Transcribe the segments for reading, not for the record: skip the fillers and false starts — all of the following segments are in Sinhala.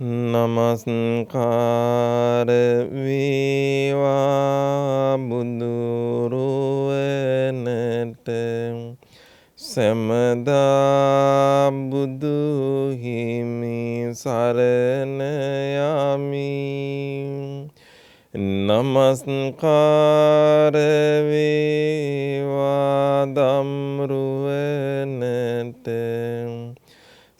නමස්කාර වේවා බුදුරුවනට සැමදා බුදු හිමි සරණ යමි. නමස්කාර වේවා ධම්රුවනට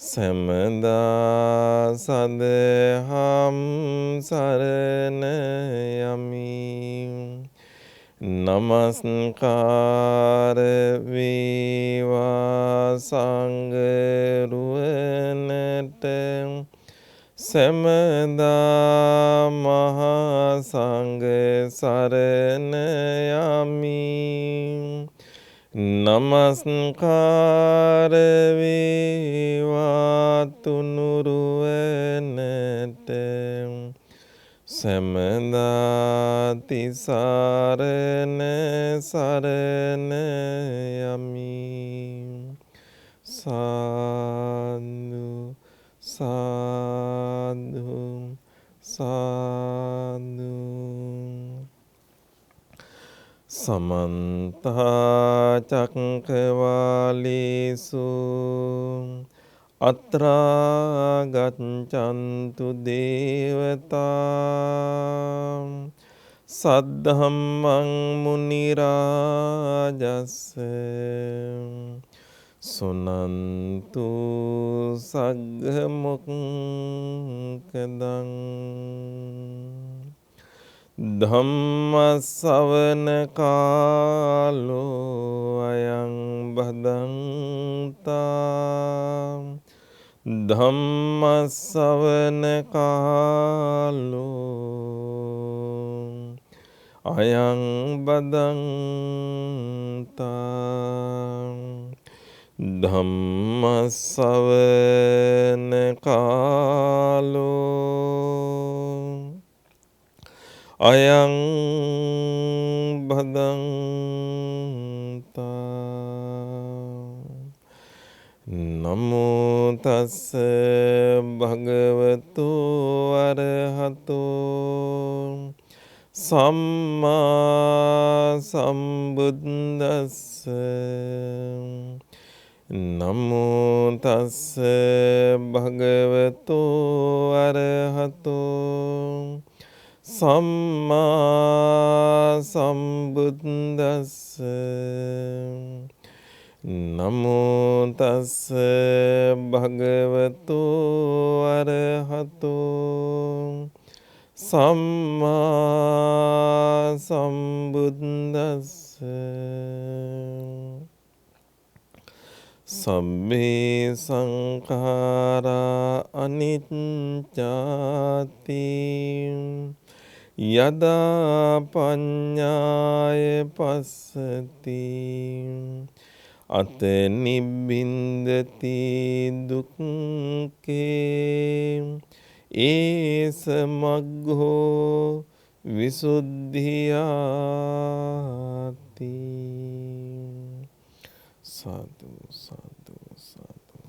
සැමදා සදහම් සරණ යමි. නමස්කාර වේවා සංඝරුවනට සැමදා මහා සංඝ සරණ යමි. නමස්කාර වේවා තුනුරුවනට සැමදා තිසරණ සරණ යමි. සාදු සාදු සාදු. සමන්ත චක්කවාලේසු අත්‍රා ගච්ඡන්තු දේවතා සද්ධම්මං මුනි රාජස්ස සුනන්තු සග්ග මොක්ඛදං ධම්මස්සවන කාලෝ අයං බදන්තා ධම්මස්සවන කාලෝ අයං බදන්තා ධම්මස්සවන කාලෝ අයං බදන්තා. නමෝ තස්ස භගවතු අරහතෝ සම්මා සම්බුද්දස්ස. නමෝ තස්ස භගවතු අරහතෝ සම්මා සම්බුද්දස්ස. නමෝ තස්ස භගවතු අරහතෝ සම්මා සම්බුද්දස්ස. සම්මේ සංඛාරා අනිච්චාති යදා පඤ්ඤාය පස්සති අත නිබ්බින්දති දුක්ඛේ ඒස මග්ගෝ විසුද්ධියාති. සාදු සාදු සාදු.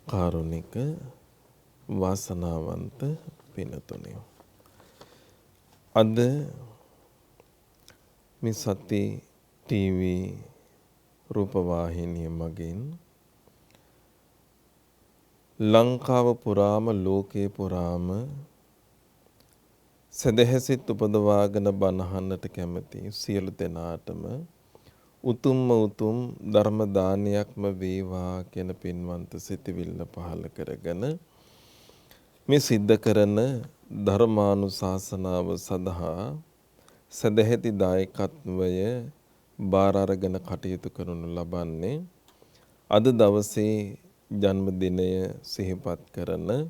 කාරුණික වාසනාවන්ත පිනතුනේ, අද මේ සති ටීවී රූපවාහිනිය මගින් ලංකාව පුරාම ලෝකේ පුරාම සදහැසිත උපදවාගෙන බණහන්නට කැමති සියලු දෙනාටම උතුම් ධර්ම දානයක්ම වේවා කියන පින්වන්ත සිතවිල්ල පහළ කරගෙන මේ සිද්ධ කරන ධර්මානුශාසනාව සඳහා සදැහැති දායකත්වය බාර අරගෙන කටයුතු කරනු ලබන්නේ අද දවසේ ජන්මදිනය සිහිපත් කරන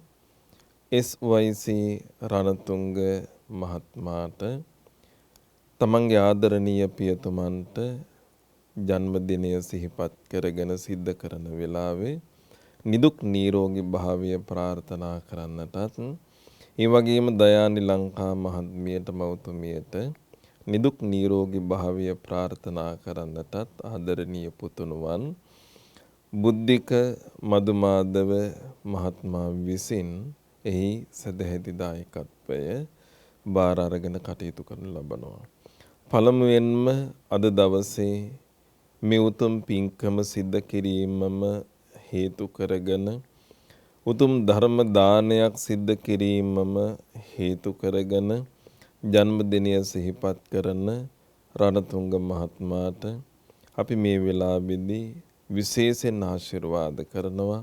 SYC රණතුංග මහත්මයාට තමන්ගේ ආදරණීය පියතුමන්ට ජන්මදිනය සිහිපත් කරගෙන සිද්ධ කරන වෙලාවේ නිදුක් නිරෝගී භාවය ප්‍රාර්ථනා කරන්නටත් ඒ වගේම දයානි ලංකා මහත්මියට මවතුමියට නිදුක් නිරෝගී භාවය ප්‍රාර්ථනා කරන්නටත් ආදරණීය පුතුණුවන් බුද්ධික මදුමාදව මහත්මයා විසින් එහි සදැහැති දායකත්වය බාර අරගෙන කටයුතු කරනු ලබනවා. පළමුවෙන්ම අද දවසේ මේ උතුම් පින්කම සිද්ධ කිරීමම හේතු කරගෙන උතුම් ධර්ම දානයක් සිද්ධ කිරීමම හේතු කරගෙන ජන්මදිනය සිහිපත් කරන රණතුංග මහත්මයාට අපි මේ වෙලාවේදී විශේෂයෙන් ආශිර්වාද කරනවා.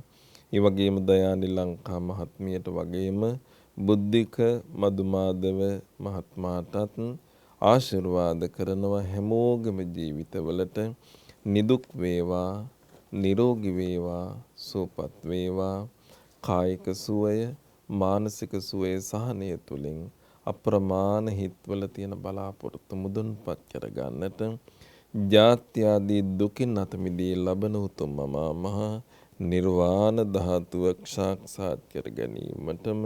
ඒ වගේම දයානි ලංකා මහත්මියට වගේම බුද්ධික මදුමාදව මහත්මයාටත් ආශිර්වාද කරනවා. හැමෝගම ජීවිතවලට නිදුක් වේවා, නිරෝගී වේවා, සුවපත් වේවා. කායික සුවය, මානසික සුවය සහනය තුලින් අප්‍රමාණ හිත්වල තියෙන බලාපොරොත්තු මුදුන්පත් කර ගන්නට ජාත්‍ය ආදී දුකින් අත මිදී ලබන උතුම් මහ නිර්වාණ ධාතුව සාක්ෂාත් කර ගැනීමටම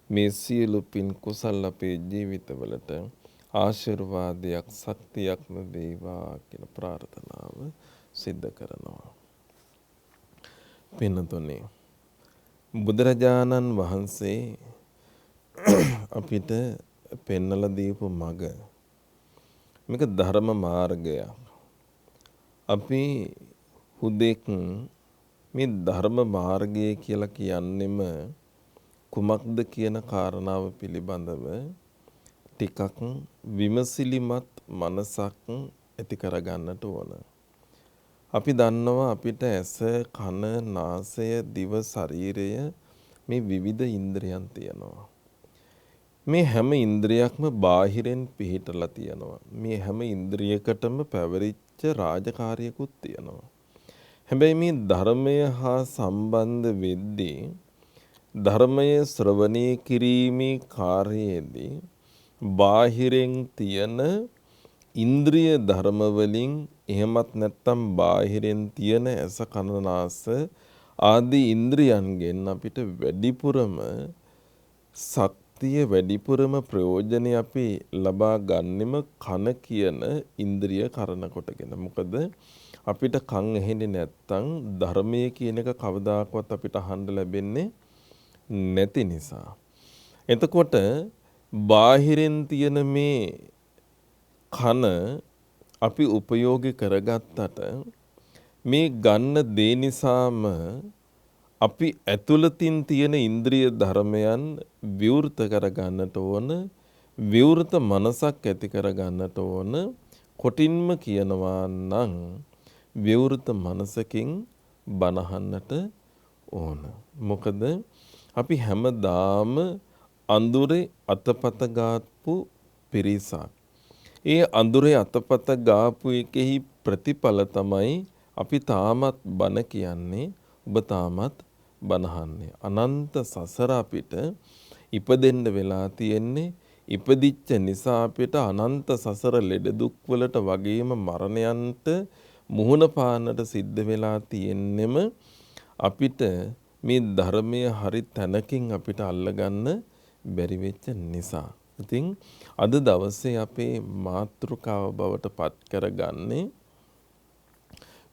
මේ සියලු පින් කුසල් අපේ ජීවිතවලට ආශිර්වාදයක් ශක්තියක්ම වේවා කියන ප්‍රාර්ථනාව සිද්ධ කරනවා. පින්තුනේ, බුදුරජාණන් වහන්සේ අපිට පෙන්වලා දීපු මඟ මේක ධර්ම මාර්ගයක්. අපි හුදෙක් මේ ධර්ම මාර්ගය කියලා කියන්නෙම කුමක්ද කියන කාරණාව පිළිබඳව ටිකක් විමසිලිමත් මනසක් ඇති කරගන්නට ඕන. අපි දන්නවා අපිට ඇස, කන, නාසය, දිව, ශරීරය මේ විවිධ ඉන්ද්‍රියන් තියෙනවා. මේ හැම ඉන්ද්‍රියක්ම බාහිරෙන් පිහිටලා තියෙනවා. මේ හැම ඉන්ද්‍රියකටම පැවරිච්ච රාජකාරියකුත් තියෙනවා. හැබැයි මේ ධර්මය හා සම්බන්ධ වෙද්දී ධර්මය ශ්‍රවණය කිරීමේ කාර්යයේදී බාහිරෙන් තියෙන ඉන්ද්‍රිය ධර්ම වලින් එහෙමත් නැත්නම් බාහිරෙන් තියෙන ඇස කන නාසය ආදී ඉන්ද්‍රියන්ගෙන් අපිට වැඩිපුරම ශක්තිය වැඩිපුරම ප්‍රයෝජනෙ අපි ලබා ගන්නෙම කන කියන ඉන්ද්‍රිය කරන කොටගෙන. මොකද අපිට කන් ඇහෙන්නේ නැත්නම් ධර්මයේ කියන එක කවදාකවත් අපිට අහන්න ලැබෙන්නේ නැති නිසා. එතකොට බාහිරින් තියෙන මේ කන අපි උපයෝගී කරගත්තට මේ ගන්න දේ නිසාම අපි ඇතුළතින් තියෙන ඉන්ද්‍රිය ධර්මයන් විවෘත කරගන්නට ඕන, විවෘත මනසක් ඇති කරගන්නට ඕන. කොටින්ම කියනවා නම් විවෘත මනසකින් බනහන්නට ඕන. මොකද අපි හැමදාම අඳුරේ අතපත ගාපු පිරිසක්. ඒ අඳුරේ අතපත ගාපු එකෙහි ප්‍රතිඵල තමයි අපි තාමත් බන කියන්නේ, ඔබ තාමත් බනහන්නේ. අනන්ත සසර අපිට ඉපදෙන්න වෙලා තියෙන්නේ. ඉපදිච්ච නිසා අපිට අනන්ත සසර ලෙඩ දුක් වලට වගේම මරණයන්ට මුහුණ පාන්නට සිද්ධ වෙලා තියෙන්නෙම අපිට මේ ධර්මයේ හරි තැනකින් අපිට අල්ලගන්න බැරි වෙච්ච නිසා. ඉතින් අද දවසේ අපේ මාතෘකාව බවට පත් කරගන්නේ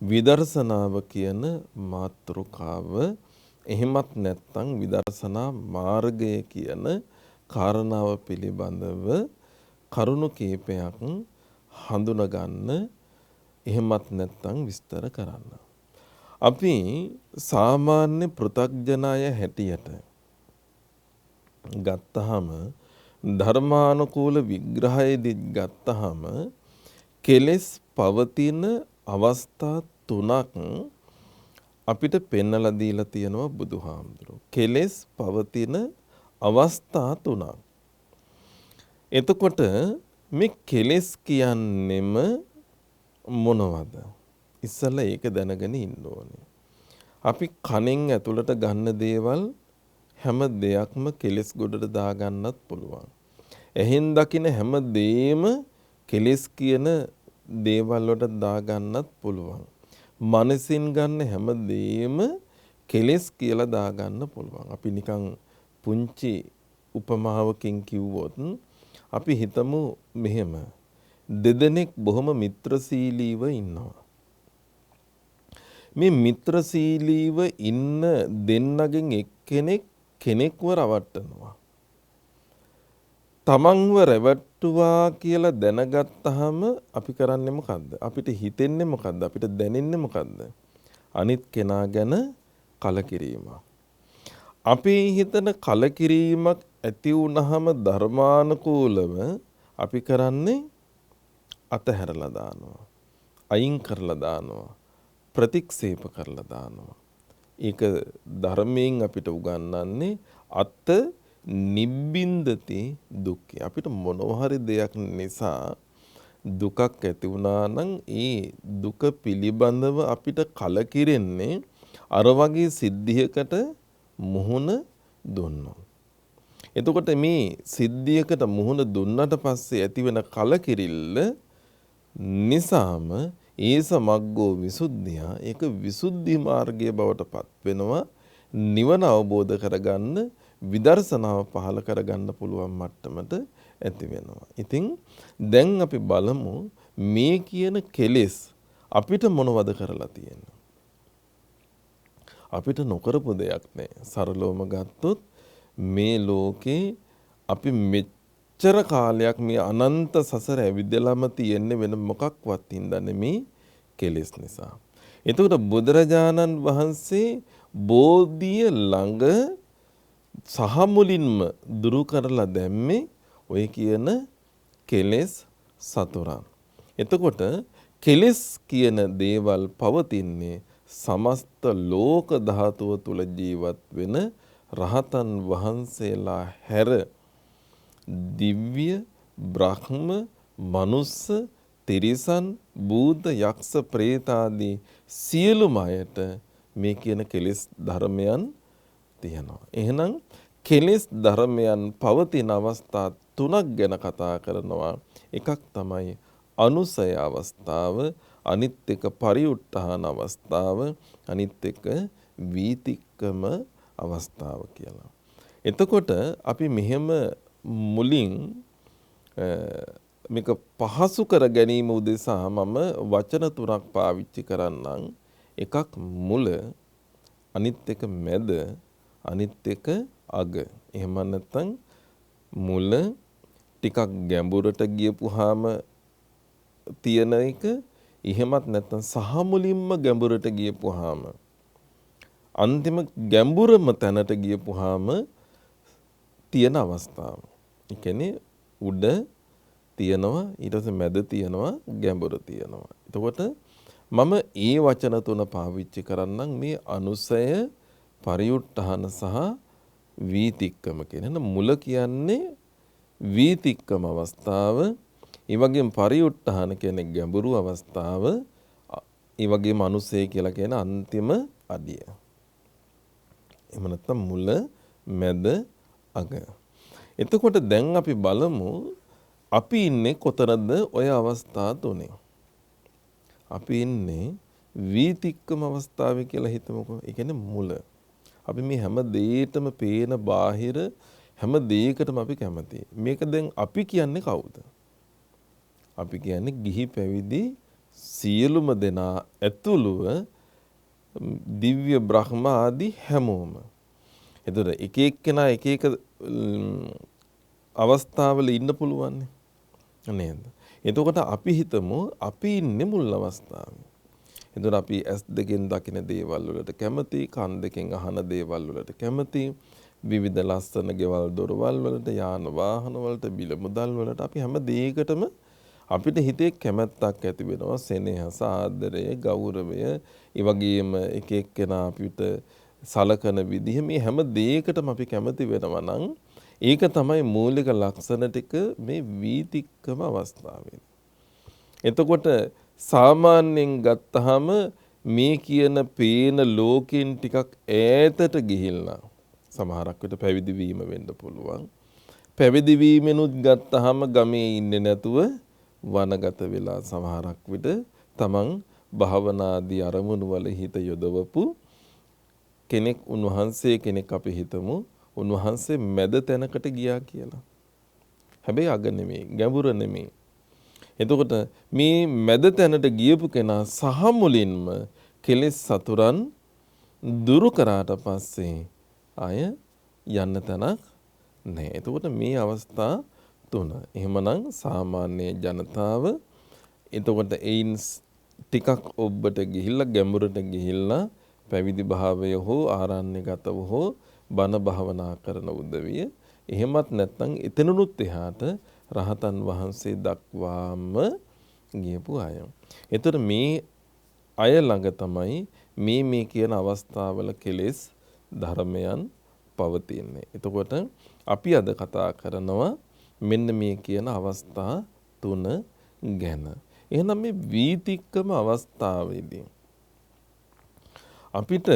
විදර්ශනාව කියන මාතෘකාව. එහෙමත් නැත්නම් විදර්ශනා මාර්ගය කියන කාරණාව පිළිබඳව කරුණු කීපයක් හඳුනගන්න, එහෙමත් නැත්නම් විස්තර කරන්න. අපි සාමාන්‍ය පෘථග්ජනය හැටියට ගත්තහම ධර්මානුකූල විග්‍රහයේදී ගත්තහම කෙලෙස් පවතින අවස්ථා තුනක් අපිට පෙන්වලා දීලා තියෙනවා බුදුහාමුදුරුවෝ. කෙලෙස් පවතින අවස්ථා තුනක්. එතකොට මේ කෙලෙස් කියන්නෙම මොනවද? ඉස්සෙල්ලා ඒක දැනගෙන ඉන්න ඕනේ. අපි කනෙන් ඇතුළට ගන්න දේවල් හැම දෙයක්ම කෙලෙස් ගොඩට දාගන්නත් පුළුවන්. එහෙන් දකින හැම දෙයක්ම කෙලෙස් කියන දේවල් වලට දාගන්නත් පුළුවන්. මනසින් ගන්න හැම දෙයක්ම කෙලෙස් කියලා දාගන්න පුළුවන්. අපි නිකන් පුංචි උපමාවකින් කිව්වොත් අපි හිතමු මෙහෙම දෙදෙනෙක් බොහොම මිත්‍රශීලීව ඉන්නවා. මේ මිත්‍රශීලීව ඉන්න දෙන්නගෙන් එක්කෙනෙක් කෙනෙක්ව රවට්ටනවා. තමන්ව රැවට්ටුවා කියලා දැනගත්තාම අපි කරන්නේ මොකද්ද? අපිට හිතෙන්නේ මොකද්ද? අපිට දැනෙන්නේ මොකද්ද? අනිත් කෙනා ගැන කලකිරීමක්. අපේ හිතන කලකිරීමක් ඇති වුනහම ධර්මානුකූලව අපි කරන්නේ අතහැරලා දානවා. අයින් කරලා දානවා. ප්‍රතික්ෂේප කරලා දානවා. ඒක ධර්මයෙන් අපිට උගන්වන්නේ අත නිබ්බින්දති දුක්ඛ. අපිට මොනවා හරි දෙයක් නිසා දුකක් ඇති වුණා නම් ඒ දුක පිළිබඳව අපිට කලකිරෙන්නේ අර වගේ සිද්ධියකට මුහුණ දුන්නොත්. එතකොට මේ සිද්ධියකට මුහුණ දුන්නට පස්සේ ඇතිවෙන කලකිරිල්ල නිසාම ඒස මග්ගෝ විසුද්ධිය, ඒක විසුද්ධි මාර්ගයේ බවට පත් වෙනවා. නිවන අවබෝධ කරගන්න, විදර්ශනාව පහළ කරගන්න පුළුවන් මට්ටමට ඇති වෙනවා. ඉතින් දැන් අපි බලමු මේ කියන කෙලෙස් අපිට මොනවද කරලා තියෙන්නේ? අපිට නොකරපු දෙයක් නෑ. සරලවම ගත්තොත් මේ ලෝකේ අපි මෙච්චර කාලයක් මේ අනන්ත සසර ඇවිදලාම තියෙන්නේ වෙන මොකක්වත් හින්දා නෙමේ කෙලෙස් නිසා. එතකොට බුදුරජාණන් වහන්සේ බෝධිය ළඟ සහ මුලින්ම දුරු කරලා දැම්මේ ඔය කියන කෙලෙස් සතරන්. එතකොට කෙලෙස් කියන දේවල් පවතින්නේ සමස්ත ලෝක ධාතුව තුල ජීවත් වෙන රහතන් වහන්සේලා හැර දිව්‍ය, බ්‍රහ්ම, මනුස්ස, තිරිසන්, භූත, යක්ෂ, ප්‍රේත ආදී සියලුම අයට මේ කියන කෙලෙස් ධර්මයන් තියෙනවා. එහෙනම් කෙලෙස් ධර්මයන් පවතින අවස්ථා තුනක් ගැන කතා කරනවා. එකක් තමයි අනුසය අවස්ථාව, අනිත් එක පරිඋත්ථාන අවස්ථාව, අනිත් එක වීතික්කම අවස්ථාව කියලා. එතකොට අපි මෙහෙම මුලින් මේක පහසු කර ගැනීම උදෙසා මම වචන තුනක් පාවිච්චි කරන්නම්. එකක් මුල, අනිත් එක මැද, අනිත් එක අග. එහෙම නැත්නම් මුල ටිකක් ගැඹුරට ගියපුවාම තියෙන එක, එහෙමත් නැත්නම් සහ මුලින්ම ගැඹුරට ගියපුවාම අන්තිම ගැඹුරම තැනට ගියපුවාම තියෙන අවස්ථාව. ඒ කියන්නේ උඩ තියෙනවා, ඊට පස්සේ මැද තියෙනවා, ගැඹුර තියෙනවා. එතකොට මම ඒ වචන තුන පාවිච්චි කරන්නම් මේ අනුසය, පරිඋත්ථාන සහ වීතික්කම කියන. මුල කියන්නේ වීතික්කම අවස්ථාව, ඒ වගේම පරිඋත්ථාන කියන්නේ ගැඹුරු අවස්ථාව, ඒ වගේම අනුසය කියලා කියන අන්තිම අඩිය. එහෙම නැත්නම් මුල, මැද, අග. එතකොට දැන් අපි බලමු අපි ඉන්නේ කොතනද ඔය අවස්ථා තුනේ. අපි ඉන්නේ වීතික්කම අවස්ථාවේ කියලා හිතමුකෝ. ඒ කියන්නේ මුල. අපි මේ හැම දෙයකටම පේන බාහිර හැම දෙයකටම අපි කැමතියි. මේක දැන් අපි කියන්නේ කවුද? අපි කියන්නේ ගිහි පැවිදි සියලුම දෙනා ඇතුළුව දිව්‍ය බ්‍රහ්ම ආදී හැමෝම. එතකොට එක එක්කෙනා එක එක අවස්ථාවල ඉන්න පුළුවන් නේද? එතකොට අපි හිතමු අපි ඉන්නේ මුල් අවස්ථාවේ. එතකොට අපි ඇස් දෙකෙන් දකින දේවල් වලට කැමති, කන් දෙකෙන් අහන දේවල් වලට කැමති, විවිධ ලස්සන ගෙවල් දොරවල් වලට, යාන වාහන වලට, බිල මුදල් වලට අපි හැම දෙයකටම අපිට හිතේ කැමැත්තක් ඇති වෙනවා. සෙනෙහස, ආදරය, ගෞරවය, ඒ වගේම එක එක්කෙනා අපිට සලකන විදිහ, මේ හැම දෙයකටම අපි කැමති වෙනවා නම් ඒක තමයි මූලික ලක්ෂණ ටික මේ වීතික්කම අවස්ථාවේ. එතකොට සාමාන්‍යයෙන් ගත්තාම මේ කියන පේන ලෝකෙන් ටිකක් ඈතට ගිහිල්ලා සමහරක් විට පැවිදි වීම වෙන්න පුළුවන්. පැවිදි වීමෙනුත් ගත්තාම ගමේ ඉන්නේ නැතුව වනගත වෙලා සමහරක් විට තමන් භාවනාදී අරමුණු වල හිත යොදවපු කෙනෙක්, උන්වහන්සේ කෙනෙක් අපි හිතමු. උන්වහන්සේ මැද තැනකට ගියා කියලා. හැබැයි අග නෙමෙයි, ගැඹුර නෙමෙයි. එතකොට මේ මැද තැනට ගියපු කෙනා සහ මුලින්ම කෙලෙස් සතුරන් දුරු කරාට පස්සේ ආය යන්න තැනක් නැහැ. එතකොට මේ අවස්ථා තුන. එහෙමනම් සාමාන්‍ය ජනතාව එතකොට එයින් ටිකක් ඔබට ගිහිල්ලා ගැඹුරට ගිහිල්ලා පැවිදි භාවය හෝ ආරණ්‍යගතව හෝ බණ භාවනා කරන උදවිය. එහෙමත් නැත්නම් එතනනුත් එහාට රහතන් වහන්සේ දක්වාම ගියපු අය. එතකොට මේ අය ළඟ තමයි මේ කියන අවස්ථාවල කෙලෙස් ධර්මයන් පවතින්නේ. එතකොට අපි අද කතා කරනවා මෙන්න මේ කියන අවස්ථා තුන ගැන. එහෙනම් මේ වීතික්කම අවස්ථාවේදී අපිට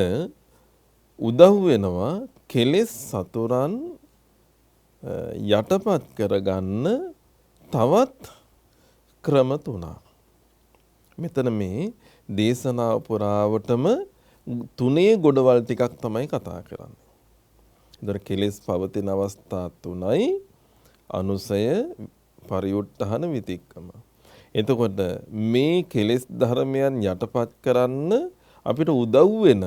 උදව් වෙනවා කෙලෙස් සතුරන් යටපත් කරගන්න තවත් ක්‍රම තුනක්. මෙතන මේ දේශනාව පුරාවටම තුනේ ගොඩවල් ටිකක් තමයි කතා කරන්නේ. ඒතර කෙලෙස් පවතින අවස්ථා තුනයි අනුසය පරිඋත්ථාන විතික්කම. එතකොට මේ කෙලෙස් ධර්මයන් යටපත් කරන්න අපිට උදව් වෙන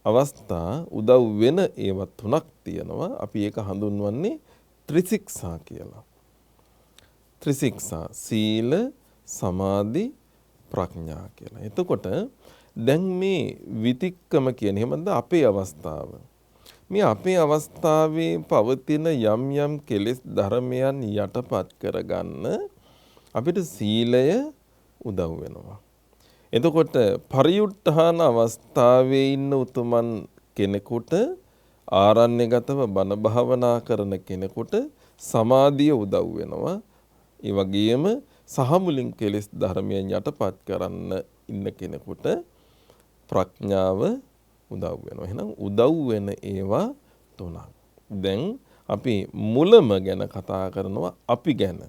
අවස්ථා උදව් වෙන ඒවා තුනක් තියෙනවා. අපි ඒක හඳුන්වන්නේ ත්‍රිශික්ෂා කියලා. ත්‍රිශික්ෂා සීල සමාධි ප්‍රඥා කියලා. එතකොට දැන් මේ විතික්කම කියන එහෙමද අපේ අවස්ථාව. මේ අපේ අවස්ථාවේ පවතින යම් යම් කෙලෙස් ධර්මයන් යටපත් කරගන්න අපිට සීලය උදව් වෙනවා. එතකොට පරිඋත්ථාන අවස්ථාවේ ඉන්න උතුමන් කෙනෙකුට ආරණ්‍යගතව බණ භාවනා කරන කෙනෙකුට සමාධිය උදව් වෙනවා. ඒ වගේම සහමුලින් කෙලෙස් ධර්මයන් යටපත් කරන්න ඉන්න කෙනෙකුට ප්‍රඥාව උදව් වෙනවා. එහෙනම් උදව් වෙන ඒවා තුනක්. දැන් අපි මුලම ගැන කතා කරනවා අපි ගැන.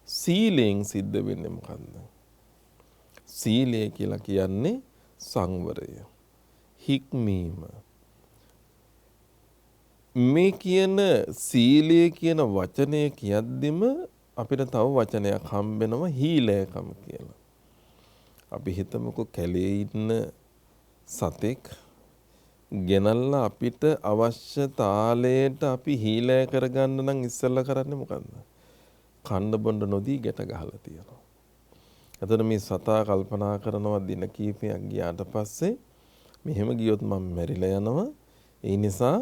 සීලයෙන් සිද්ධ වෙන්නේ මොකද්ද? සීලය කියලා කියන්නේ සංවරය, හික්මීම. මේ කියන සීලය කියන වචනය කියද්දිම අපිට තව වචනයක් හම්බෙනවා හීලයකම කියලා. අපි හිතමුකෝ කැලේ ඉන්න සතෙක් ගෙනල්ලා අපිට අවශ්‍ය තාලයට අපි හීලය කරගන්න නම් ඉස්සෙල්ලා කරන්නේ මොකද්ද? කන්න බොන්න නොදී ගැට ගහලා තියෙනවා. එතකොට මේ සතා කල්පනා කරනවා දින කීපයක් ගියාට පස්සේ මෙහෙම ගියොත් මම මැරිලා යනවා. ඒ නිසා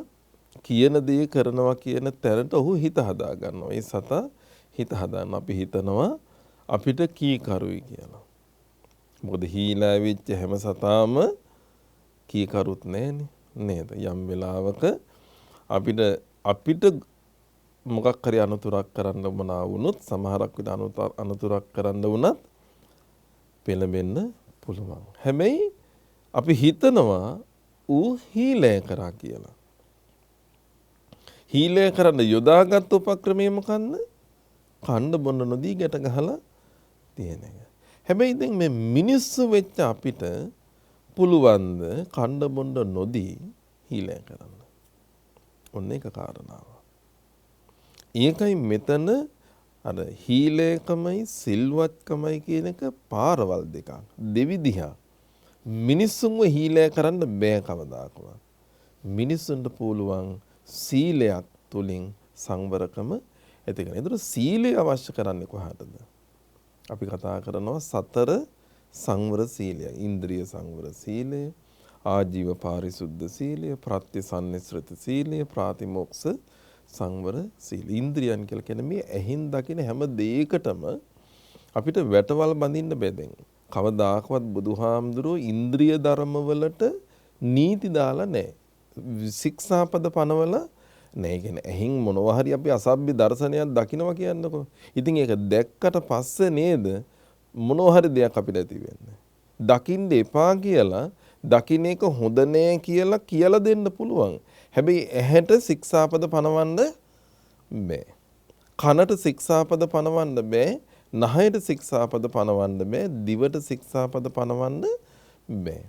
කියන දේ කරනවා කියන තැනට ඔහු හිත හදා ගන්නවා. ඒ සතා හිත හදාන අපි හිතනවා අපිට කීකරුයි කියලා. මොකද හීලා වෙච්ච හැම සතාම කීකරුත් නැහැනේ නේද? යම් වෙලාවක අපිට මොකක් හරි අනුතරක් කරන්න වුණා වුණොත් සමහරක් විට අනුතරක් කරන්න වුණත් පෙළඹෙන්න පුළුවන්. හැබැයි අපි හිතනවා ඌ හීලය කරා කියලා. හීලය කරන්න යොදාගත් උපක්‍රමය මොකන්ද? කන්න බොන්න නොදී ගැට ගහලා තියෙන එක. හැබැයි දැන් මේ මිනිස්සු වෙච්ච අපිට පුළුවන්ද කන්න බොන්න නොදී හීලය කරන්න? ඔන්න ඒක කාරණාව. ඒකයි මෙතන අර හීලයකමයි සිල්වත්කමයි කියන එක පාරවල් දෙකක්. දෙවිදිහා. මිනිස්සුන්ව හීලය කරන්න බෑ කවදාකවත්. මිනිස්සුන්ට පුළුවන් සීලයක් තුලින් සංවරකම ඇති කරගන්න. ඒතර සීලය අවශ්‍ය කරන්නේ කොහටද? අපි කතා කරනවා සතර සංවර සීලය. ඉන්ද්‍රිය සංවර සීලය, ආජීව පාරිශුද්ධ සීලය, ප්‍රත්‍යසන්නිස්ෘත සීලය, ප්‍රාතිමෝක්ෂ සංවර සීල. ඉන්ද්‍රියන් කියලා කියන්නේ මේ ඇහින් දකින හැම දෙයකටම අපිට වැටවල් බඳින්න බැදෙන්. කවදාකවත් බුදුහාමුදුරුවෝ ඉන්ද්‍රිය ධර්මවලට නීති දාලා නැහැ. ශික්ෂාපද පනවල නැහැ. කියන්නේ ඇහින් මොනවා හරි අපි අසභ්‍ය දර්ශනයක් දකිනවා කියන්නකෝ. ඉතින් ඒක දැක්කට පස්සේ නේද මොනවා හරි දෙයක් අපිට ඇති වෙන්නේ. දකින්න එපා කියලා දකින්න එක හොඳ නෑ කියලා දෙන්න පුළුවන්. හැබැයි ඇහැට ශික්ෂාපද පනවන්න බෑ. කනට ශික්ෂාපද පනවන්න බෑ. නහයට ශික්ෂාපද පනවන්න බෑ. දිවට ශික්ෂාපද පනවන්න බෑ.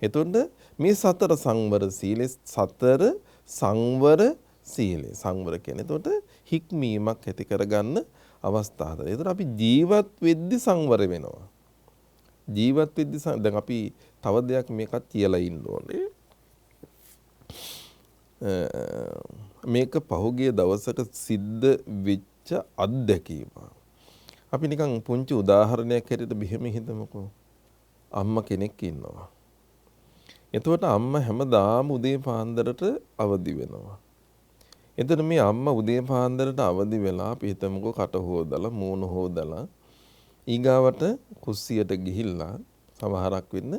එතකොට මේ සතර සංවර සීලේ සතර සංවර සීලේ සංවර කියන්නේ එතකොට හික්මීමක් ඇති කරගන්න අවස්ථාවක්. ඒතර අපි ජීවත් වෙද්දි සංවර වෙනවා. ජීවත් වෙද්දි දැන් අපි තව දෙයක් මේකත් කියලා ඉන්න ඕනේ. මේක පහුගිය දවසක සිද්ධ වෙච්ච අත්දැකීම. අපි නිකන් පුංචි උදාහරණයක් හැටියට බෙහෙම හිතමුකෝ. අම්මා කෙනෙක් ඉන්නවා. එතකොට අම්මා හැමදාම උදේ පාන්දරට අවදි වෙනවා. එතන මේ අම්මා උදේ පාන්දරට අවදි වෙලා අපි හිතමුකෝ කට හොදලා මූණ හොදලා ඊගාවට කුස්සියට ගිහිල්ලා සමහරක් වෙන්න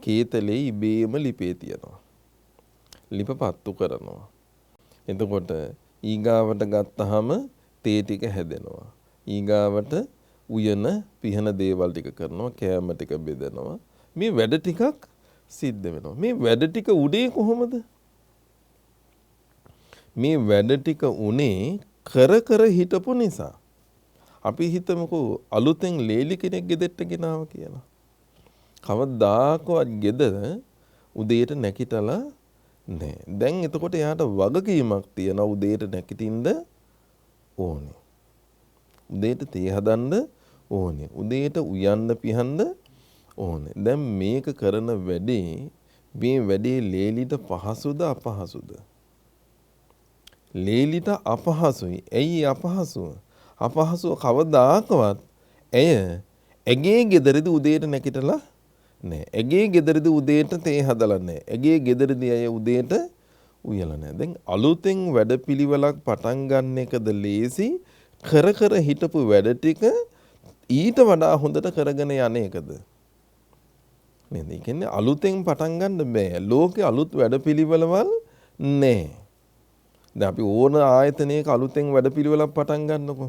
කේතලේ ඉබේම ලිපේ තියනවා. ලිප පත්තු කරනවා. එතකොට ඊගාවට ගත්තාම තේ ටික හැදෙනවා. ඊගාවට උයන පිහන දේවල් ටික කරනවා, කෑම ටික බෙදනවා. මේ වැඩ ටිකක් සිද්ධ වෙනවා. මේ වැඩ ටික උඩේ කොහොමද? මේ වැඩ ටික උනේ කර හිටපු නිසා. අපි හිතමුකෝ අලුතෙන් ලේලි කෙනෙක් ගෙදරට ගෙනාව කියලා. කවදාකවත් ගෙදර උදේට නැගිටලා නැහැ. දැන් එතකොට එයාට වගකීමක් තියෙනවා උදේට නැගිටින්න ඕනේ. උදේට තේ හදන්න ඕනේ. උදේට උයන්න පිහන්න ඕනේ. දැන් මේක කරන වැඩේ මේ වැඩේ ලේලිට පහසුද අපහසුද? ලේලිට අපහසුයි. ඇයි අපහසුව? අපහසුව කවදාකවත් ඇගේ ගෙදරදී උදේට නැගිටලා නැහැ. ඇගේ ගෙදරදී උදේට තේ හදලා නැහැ. ඇගේ ගෙදරදී අය උදේට උයලා නැහැ. දැන් අලුතෙන් වැඩපිළිවෙලක් පටන් ගන්න එකද ලේසි? කර හිටපු වැඩ ටික ඊට වඩා හොඳට කරගෙන යන එකද? නේද? ඒ කියන්නේ අලුතෙන් පටන් ගන්න බෑ. ලෝකේ අලුත් වැඩපිළිවෙලවල් නැහැ. දැන් අපි ඕන ආයතනයක අලුතෙන් වැඩපිළිවෙලක් පටන් ගන්නකො.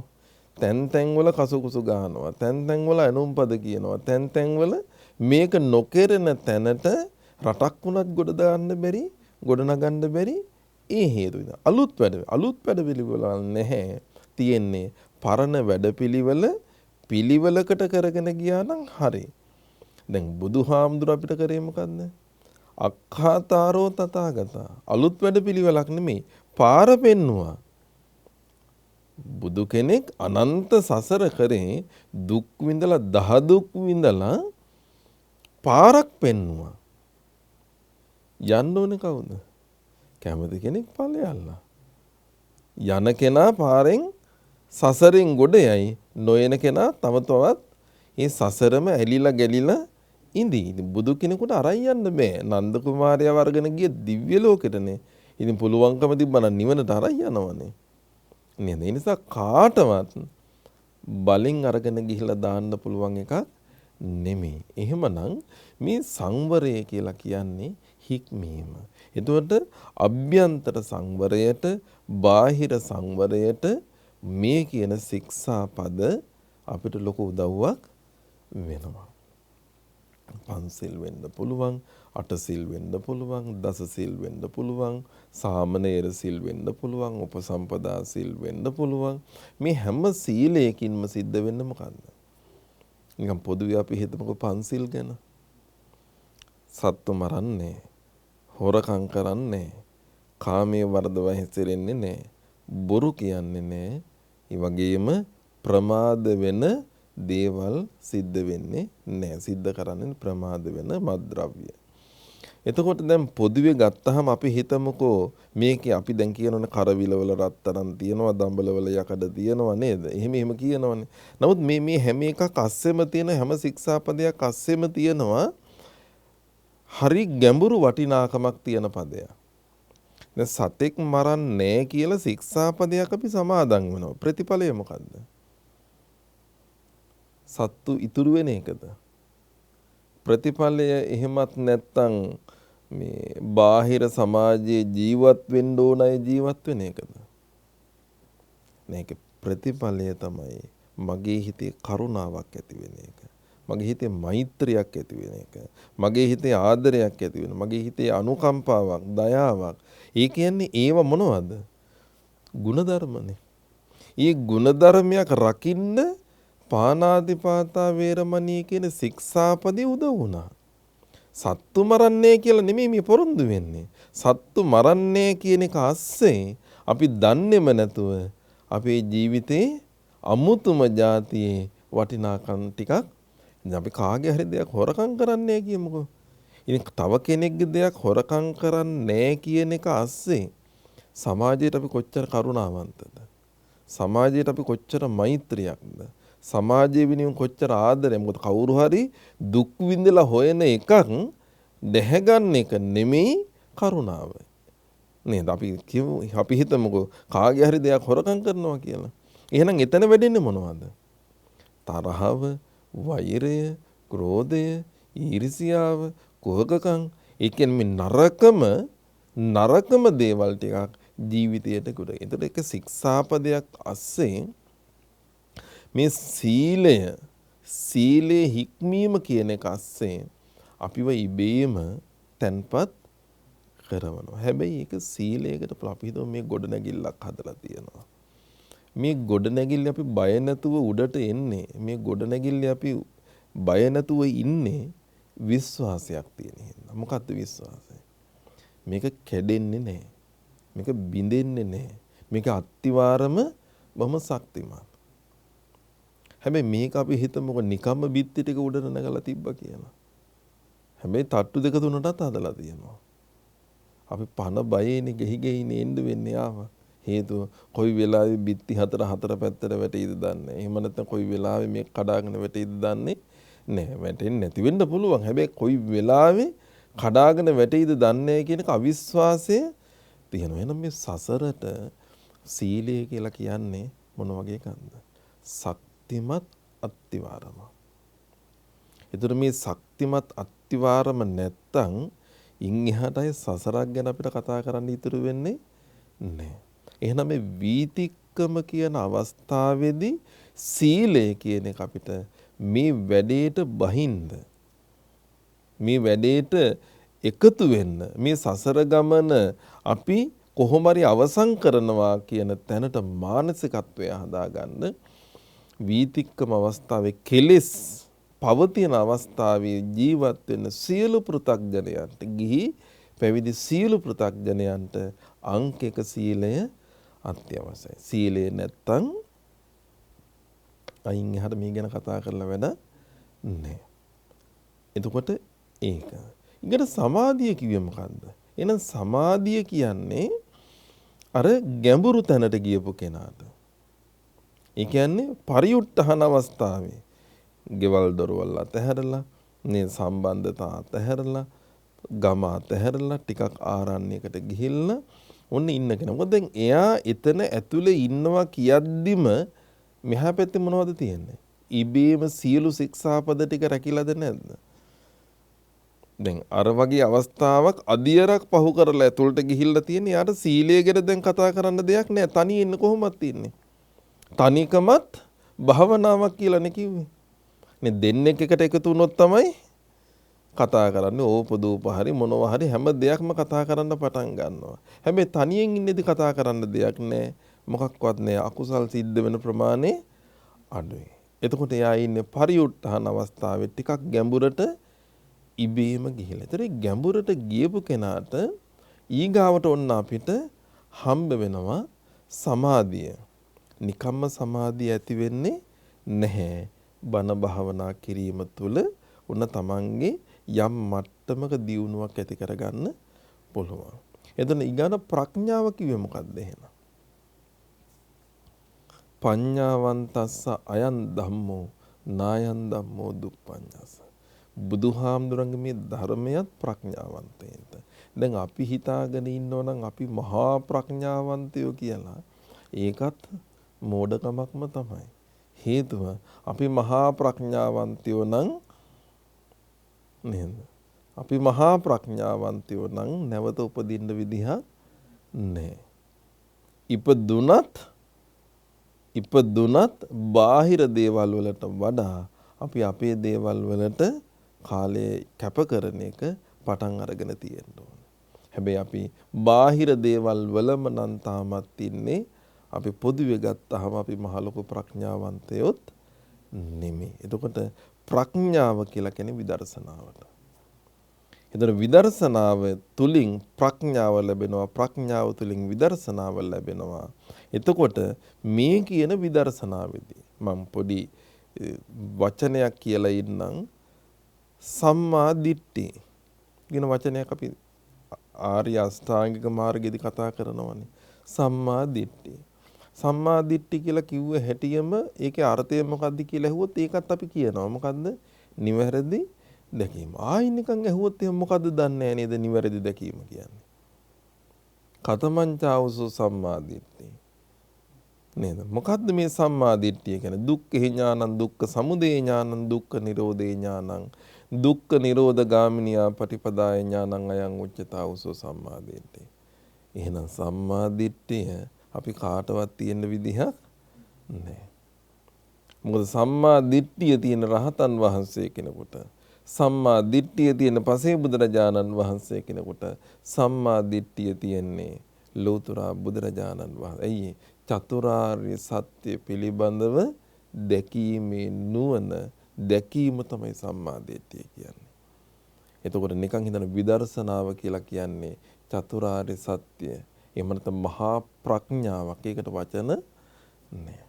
තැන් වල කසුකුසු ගන්නවා. තැන් වල අනුම්පද කියනවා. තැන් වල මේක නොකරන තැනට රටක් වුණත් ගොඩ දාන්න බැරි, ගොඩ නගන්න බැරි ඒ හේතුව. අලුත් වැඩපිළිවෙල නැහැ. තියෙන්නේ පරණ වැඩපිළිවෙල පිළිවෙලකට කරගෙන ගියා නම් හරි. දැන් බුදුහාමුදුර අපිට කරේ මොකද්ද? අක්ඛාතාරෝ තථාගතා. අලුත් වැඩපිළිවෙලක් නෙමෙයි. පාර පෙන්නවා. බුදු කෙනෙක් අනන්ත සසර කරේ දුක් විඳලා දුක් විඳලා පාරක් පෙන්නවා. යන්න ඕනේ කවුද? කැමති කෙනෙක් ඵලයල්ලා. යන කෙනා පාරෙන් සසරෙන් ගොඩ යයි. නොයන කෙනා තම තවත් මේ සසරම ඇලිලා ගැලිලා ඉඳී. ඉතින් බුදු කෙනෙකුට අරන් යන්න බෑ. නන්ද කුමාරයා වර්ගන ගිය දිව්‍ය ලෝකෙටනේ. ඉතින් පුළුවන්කම තිබ්බනම් නිවනට අරන් යනවනේ. නේද? ඒ නිසා කාටවත් බලෙන් අරගෙන ගිහිලා දාන්න පුළුවන් එකක් නෙමෙයි. එහෙමනම් මේ සංවරය කියලා කියන්නේ හික්මීම. එතකොට අභ්‍යන්තර සංවරයට, බාහිර සංවරයට මේ කියන ශික්ෂා පද අපිට ලොකු උදව්වක් වෙනවා. පන්සිල් වෙන්න පුළුවන්, අටසිල් වෙන්න පුළුවන්, දසසිල් වෙන්න පුළුවන්, සාමණේර සිල් වෙන්න පුළුවන්, උපසම්පදා සිල් වෙන්න පුළුවන්. මේ හැම සීලයකින්ම සිද්ධ වෙන්නේ මොකද්ද? නිකන් පොදුවේ අපි හිතමුකෝ පන්සිල් ගැන. සත්තු මරන්නේ, හොරකම් කරන්නේ, කාමයේ වර්ධව හැසිරෙන්නේ නැහැ, බොරු කියන්නේ නැහැ. ඒ වගේම ප්‍රමාද වෙන දේවල් සිද්ධ වෙන්නේ නැහැ. සිද්ධ කරන්නේ ප්‍රමාද වෙන මත්ද්‍රව්‍ය. එතකොට දැන් පොදුවේ ගත්තාම අපි හිතමුකෝ මේකේ අපි දැන් කියනවනේ කරවිලවල රත්තරන් තියෙනවා, දඹලවල යකඩ තියෙනවා නේද? එහෙම කියනවනේ. නමුත් මේ හැම එකක් අස්සෙම තියෙන හැම ශික්ෂාපදයක් අස්සෙම තියෙනවා හරි ගැඹුරු වටිනාකමක් තියෙන පදයක්. දැන් සතෙක් මරන්නේ කියලා ශික්ෂාපදයක් අපි සමාදන් වෙනවා. ප්‍රතිඵලය මොකද්ද? සත්තු ඉතුරු වෙන එකද? ප්‍රතිඵලය එහෙමත් නැත්තම් මේ බාහිර සමාජයේ ජීවත් වෙන්න ඕන අය ජීවත් වෙන එකද? මේක ප්‍රතිඵලය තමයි මගේ හිතේ කරුණාවක් ඇති වෙන එක. මගේ හිතේ මෛත්‍රියක් ඇති වෙන එක. මගේ හිතේ ආදරයක් ඇති වෙන. මගේ හිතේ අනුකම්පාවක්, දයාවක්. ඒ කියන්නේ ඒව මොනවද? ගුණධර්මනේ. ඊ ගුණධර්මයක් රකින්න පානාතිපාතා වේරමණී කියන ශික්ෂාපදේ උදව් වුණා. සත්තු මරන්නේ කියලා නෙමෙයි මේ පොරොන්දු වෙන්නේ. සත්තු මරන්නේ කියන එක අස්සේ අපි දන්නේම නැතුව අපේ ජීවිතේ අමුතුම જાතියේ වටිනාකම් ටිකක් දැන් අපි කාගේ හරි දෙයක් හොරකම් කරන්නේ කියමුකෝ. ඉතින් තව කෙනෙක්ගේ දෙයක් හොරකම් කරන්නේ කියන එක අස්සේ සමාජයට අපි කොච්චර කරුණාවන්තද? සමාජයට අපි කොච්චර මෛත්‍රියක්ද? සමාජයේ වෙනුවෙන් කොච්චර ආදරයක්? මොකද කවුරු හරි දුක් විඳලා හොයන එකක් දැහැගන්න එක නෙමෙයි කරුණාව. නේද? අපි හිතමුකෝ කාගේ හරි දෙයක් හොරකම් කරනවා කියලා. එහෙනම් එතන වෙඩෙන්නේ මොනවද? තරහව, වෛරය, ක්‍රෝධය, ඊර්ෂියාව, කුහකකම්. ඒ කියන්නේ නරකම දේවල් ටිකක් ජීවිතයට කොට. ඒතර එක ශික්ෂාපදයක් අස්සේ මේ සීලේ හික්මීම කියන එක අස්සේ අපිව ඉබේම තැන්පත් කරනවා. හැබැයි ඒක සීලයකට අපි හිතමු මේ ගොඩනැගිල්ලක් හදලා තියෙනවා. මේ ගොඩනැගිල්ල අපි බය නැතුව උඩට එන්නේ. මේ ගොඩනැගිල්ල අපි බය නැතුව ඉන්නේ විශ්වාසයක් තියෙන හින්දා. මොකක්ද විශ්වාසය? මේක කැඩෙන්නේ නැහැ. මේක බිඳෙන්නේ නැහැ. මේක අත්තිවාරම බොහොම ශක්තිමත්. හැබැයි මේක අපි හිතමුකෝ නිකම්ම බිත්ති ටික උඩට නැගලා තිබ්බා කියලා. හැබැයි තට්ටු දෙක තුනටත් හදලා තියෙනවා. අපි පන බයේනේ ගෙහිනේ එන්න වෙන්නේ ආවා. හේතුව කොයි වෙලාවෙ බිත්ති හතර පැත්තට වැටෙයිද දන්නේ. එහෙම නැත්නම් කොයි වෙලාවෙ මේක කඩාගෙන වැටෙයිද දන්නේ නැහැ. වැටෙන්නේ නැති වෙන්න පුළුවන්. හැබැයි කොයි වෙලාවෙ කඩාගෙන වැටෙයිද දන්නේ කියන එක අවිශ්වාසය තියෙනවා. එහෙනම් මේ සසරට සීලය කියලා කියන්නේ මොන වගේ එකක්ද? ශක්තිමත් අත්තිවාරම. ඒතර මේ ශක්තිමත් අත්තිවාරම නැත්තම් ඉන් එහාට අය සසරක් ගැන අපිට කතා කරන්න ඉතුරු වෙන්නේ නැහැ. එහෙනම් මේ වීතික්කම කියන අවස්ථාවේදී සීලය කියන එක අපිට මේ වැඩේට බහින්ද මේ වැඩේට එකතු වෙන්න මේ සසර ගමන අපි කොහොම හරි අවසන් කරනවා කියන තැනට මානසිකත්වය හදාගන්න වීතික්කම අවස්ථාවේ කෙලෙස් පවතින අවස්ථාවේ ජීවත් වෙන සියලු පෘථග්ජනයන්ට ගිහි පැවිදි සියලු පෘථග්ජනයන්ට අංක 1 සීලය අත්‍යවශ්‍යයි. සීලය නැත්තම් අයින් එහාට මේ ගැන කතා කරලා වැඩ නැහැ. එතකොට ඒක. ඊට සමාධිය කිව්වේ මොකද්ද? එහෙනම් සමාධිය කියන්නේ අර ගැඹුරු තැනට ගියපු කෙනාට. ඒ කියන්නේ පරිඋත්ථාන අවස්ථාවේ ගෙවල් දොරවල් අතහැරලා මේ සම්බන්ධතා අතහැරලා ගම අතහැරලා ටිකක් ආරණ්‍යයකට ගිහිල්ලා ඔන්න ඉන්න කෙනා. මොකද දැන් එයා එතන ඇතුලේ ඉන්නවා කියද්දිම මෙහා පැත්තේ මොනවද තියෙන්නේ? ඉබේම සියලු ශික්ෂාපද ටික රැකිලාද නැද්ද? දැන් අර වගේ අවස්ථාවක් අදියරක් පහු කරලා ඇතුළට ගිහිල්ලා තියෙන යාට සීලය ගැන දැන් කතා කරන්න දෙයක් නැහැ. තනියෙන් ඉන්න කොහොමද ඉන්නේ? තනිකමත් භවනාවක් කියලානේ කිව්වේ. මේ දෙන්නෙක් එකට එකතු වුණොත් තමයි කතා කරන්නේ. ඕපදූප හරි මොනවා හරි හැම දෙයක්ම කතා කරන්න පටන් ගන්නවා. හැබැයි තනියෙන් ඉන්නේදී කතා කරන්න දෙයක් නැහැ. මොකක්වත් නැහැ. අකුසල් සිද්ධ වෙන ප්‍රමාණය අඩුයි. එතකොට එයා ඉන්නේ පරිඋත්ථාන අවස්ථාවේ ටිකක් ගැඹුරට ඉබේම ගිහිලා. ඒතර ගැඹුරට ගියපු කෙනාට ඊගාවට ඔන්න අපිට හම්බ වෙනවා සමාධිය. නිකම්ම සමාධිය ඇති වෙන්නේ නැහැ. බණ භාවනා කිරීම තුළ උන්න තමන්ගේ යම් මට්ටමක දියුණුවක් ඇති කරගන්න පුළුවන්. එතන ඊගාන ප්‍රඥාව කිව්වේ මොකක්ද එහෙනම්? පඤ්ඤාවන්තස්ස අයං ධම්මෝ නායං ධම්මෝ දුප්පඤ්ඤස්ස. බුදුහාමුදුරන්ගේ මේ ධර්මයත් ප්‍රඥාවන්තයින්ට. දැන් අපි හිතාගෙන ඉන්නෝ නම් අපි මහා ප්‍රඥාවන්තයෝ කියලා. ඒකත් මෝඩකමක්ම තමයි. හේතුව අපි මහා ප්‍රඥාවන්තයෝ නම් නේද? අපි මහා ප්‍රඥාවන්තයෝ නම් නැවත උපදින්න විදිහක් නැහැ. ඉපදුනත් බාහිර දේවල් වලට වඩා අපි අපේ දේවල් වලට කාලය කැප කරන එක පටන් අරගෙන තියෙන්න ඕන. හැබැයි අපි බාහිර දේවල් වලම නම් තාමත් ඉන්නේ. අපි පොදුවේ ගත්තාම අපි මහ ලොකු ප්‍රඥාවන්තයොත් නෙමෙයි. එතකොට ප්‍රඥාව කියලා කියන්නේ විදර්ශනාවට. එතන විදර්ශනාව තුලින් ප්‍රඥාව ලැබෙනවා. ප්‍රඥාව තුලින් විදර්ශනාව ලැබෙනවා. එතකොට මේ කියන විදර්ශනාවේදී මම පොඩි වචනයක් කියලා ඉන්නම් සම්මා දිට්ඨි කියන වචනයක් අපි ආර්ය අෂ්ටාංගික මාර්ගයේදී කතා කරනවානේ. සම්මා දිට්ඨි. සම්මා දිට්ඨි කියලා කිව්ව හැටියෙම ඒකේ අර්ථය මොකද්ද කියලා ඇහුවොත් ඒකත් අපි කියනවා. මොකද්ද? නිවැරදි දැකීම. ආයි නිකන් ඇහුවොත් එහෙනම් මොකද්ද දන්නේ නැහැ නේද නිවැරදි දැකීම කියන්නේ. කතමංචාවසෝ සම්මා දිට්ඨි. නේද? මොකද්ද මේ සම්මා දිට්ඨිය කියන්නේ? දුක්ඛ ඥානං, දුක්ඛ සමුදය ඥානං, දුක්ඛ නිරෝධේ ඥානං, දුක්ඛ නිරෝධ ගාමිනියා පටිපදාය ඥානං අයං උච්චතාවසෝ සම්මා දිට්ඨි. එහෙනම් සම්මා දිට්ඨිය අපි කාටවත් තියෙන විදිහක් නැහැ. මොකද සම්මා දිට්ඨිය තියෙන රහතන් වහන්සේ කෙනෙකුට, සම්මා දිට්ඨිය තියෙන පසේ බුදුරජාණන් වහන්සේ කෙනෙකුට සම්මා දිට්ඨිය තියෙන්නේ ලෝතර බුදුරජාණන් වහන්සේ. ඇයි? චතුරාර්ය සත්‍ය පිළිබඳව දැකීමේ නුවණ, දැකීම තමයි සම්මා දිට්ඨිය කියන්නේ. එතකොට නිකන් හිතන විදර්ශනාව කියලා කියන්නේ චතුරාර්ය සත්‍ය. එහෙම නැත්නම් මහා ප්‍රඥාවක්. ඒකට වචන නැහැ.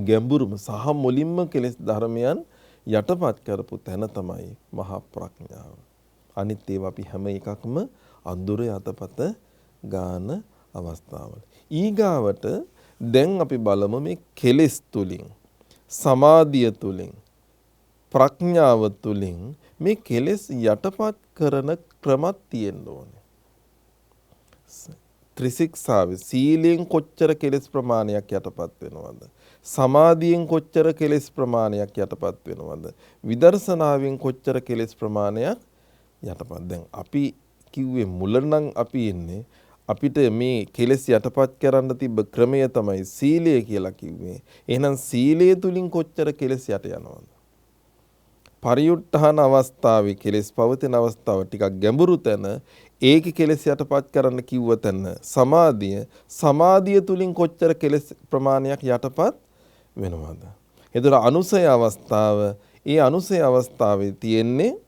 ගැඹුරුම සහ මුලින්ම කෙලෙස් ධර්මයන් යටපත් කරපු තැන තමයි මහා ප්‍රඥාව. අනිත් ඒවා අපි හැම එකක්ම අඳුර යටපත ගාන අවස්ථාවල. ඊගාවට දැන් අපි බලමු මේ කෙලෙස් තුලින්, සමාධිය තුලින්, ප්‍රඥාව තුලින් මේ කෙලෙස් යටපත් කරන ක්‍රමක් තියෙන්න ඕනේ. ත්‍රිශික්ෂාවේ සීලයෙන් කොච්චර කෙලෙස් ප්‍රමාණයක් යටපත් වෙනවද? සමාධියෙන් කොච්චර කෙලෙස් ප්‍රමාණයක් යටපත් වෙනවද? විදර්ශනාවෙන් කොච්චර කෙලෙස් ප්‍රමාණයක් යටපත්. දැන් අපි කිව්වේ මුල නම් අපි ඉන්නේ අපිට මේ කෙලෙස් යටපත් කරන්න තිබ්බ ක්‍රමය තමයි සීලය කියලා කිව්වේ. එහෙනම් සීලය තුලින් කොච්චර කෙලෙස් යට යනවද? පරියුට්ඨාන අවස්ථාවේ කෙලෙස් පවතින අවස්ථාව ටිකක් ගැඹුරු තැන, ඒකේ කෙලෙස් යටපත් කරන්න කිව්ව තැන සමාධිය තුලින් කොච්චර කෙලෙස් ප්‍රමාණයක් යටපත් වෙනවද? ඒතර අනුසය අවස්ථාව, ඒ අනුසය අවස්ථාවේ තියෙන්නේ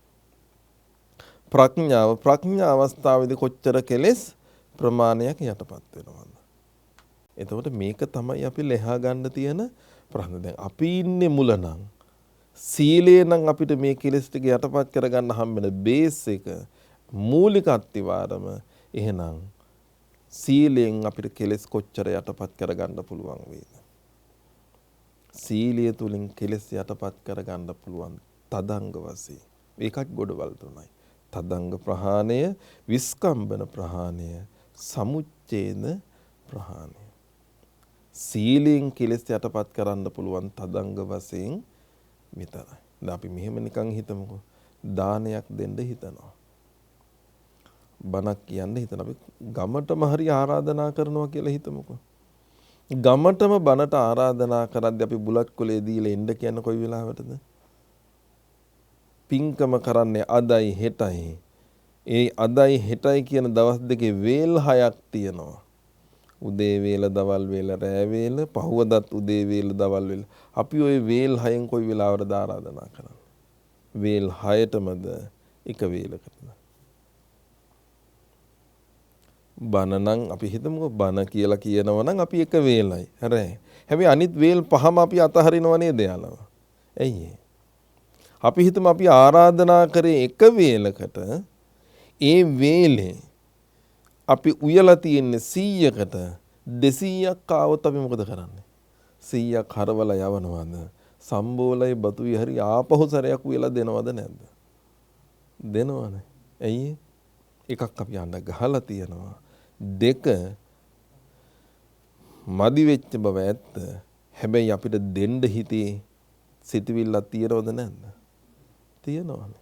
ප්‍රඥා අවස්ථාවේදී කොච්චර කෙලෙස් ප්‍රමාණයක් යටපත් වෙනවද? එතකොට මේක තමයි අපි ලෙහා ගන්න තියෙන ප්‍රශ්න. දැන් අපි ඉන්නේ මුල නම් සීලේ නම් අපිට මේ කෙලෙස් ටික යටපත් කරගන්න හම්බෙන බේස් එක, මූලික අත්විවරම. එහෙනම් සීලෙන් අපිට කෙලෙස් කොච්චර යටපත් කරගන්න පුළුවන් වේද? සීලය තුලින් කෙලෙස් යටපත් කරගන්න පුළුවන් තදංග වශයෙන්. ඒකත් ගොඩවල් තුනයි. තදංග ප්‍රහාණය, විස්කම්බන ප්‍රහාණය, සමුච්ඡේද ප්‍රහාණය. සීලෙන් කෙලෙස් යටපත් කරන්න පුළුවන් තදංග වශයෙන් විතරයි. දැන් අපි මෙහෙම නිකන් හිතමුකෝ. දානයක් දෙන්න හිතනවා. බණක් කියන්න හිතන අපි ගමටම හරි ආරාධනා කරනවා කියලා හිතමුකෝ. ගමටම බණට ආරාධනා කරද්දී අපි බුලත් කොලේ දීලා එන්න කියන කොයි වෙලාවටද? පින්කම කරන්නේ අදයි හෙටයි. ඒ අදයි හෙටයි කියන දවස් දෙකේ වේල් 6ක් තියෙනවා. උදේ වේල, දවල් වේල, රෑ වේල, පහුවදත් උදේ වේල, දවල් වේල. අපි ওই වේල් 6න් කොයි වෙලාවටද ආරාධනා කරන්නේ? වේල් 6ටමද එක වේලකටද? බණ නම් අපි හිතමුකෝ බණ කියලා කියනවා නම් අපි එක වේලයි. හැබැයි අනිත් වේල් පහම අපි අතහරිනව නේද යාළුවා? ඇයි ඒ? අපි හිතමු අපි ආරාධනා කරේ එක වේලකට. ඒ වේලේ අපි උයලා තියෙන්නේ 100කට 200ක් ආවොත් අපි මොකද කරන්නේ? 100ක් හරවලා යවනවද? සම්බෝලයි බතුයි හරි ආපහු සැරයක් උයලා දෙනවද නැද්ද? දෙනවනේ. ඇයි? එකක් අපි අඬ ගහලා තියෙනවා. 2 මදි වෙච්ච බව ඇත්ත. හැබැයි අපිට දෙන්න හිතේ සිතවිල්ලක් තියනවද නැද්ද? තියනවනේ.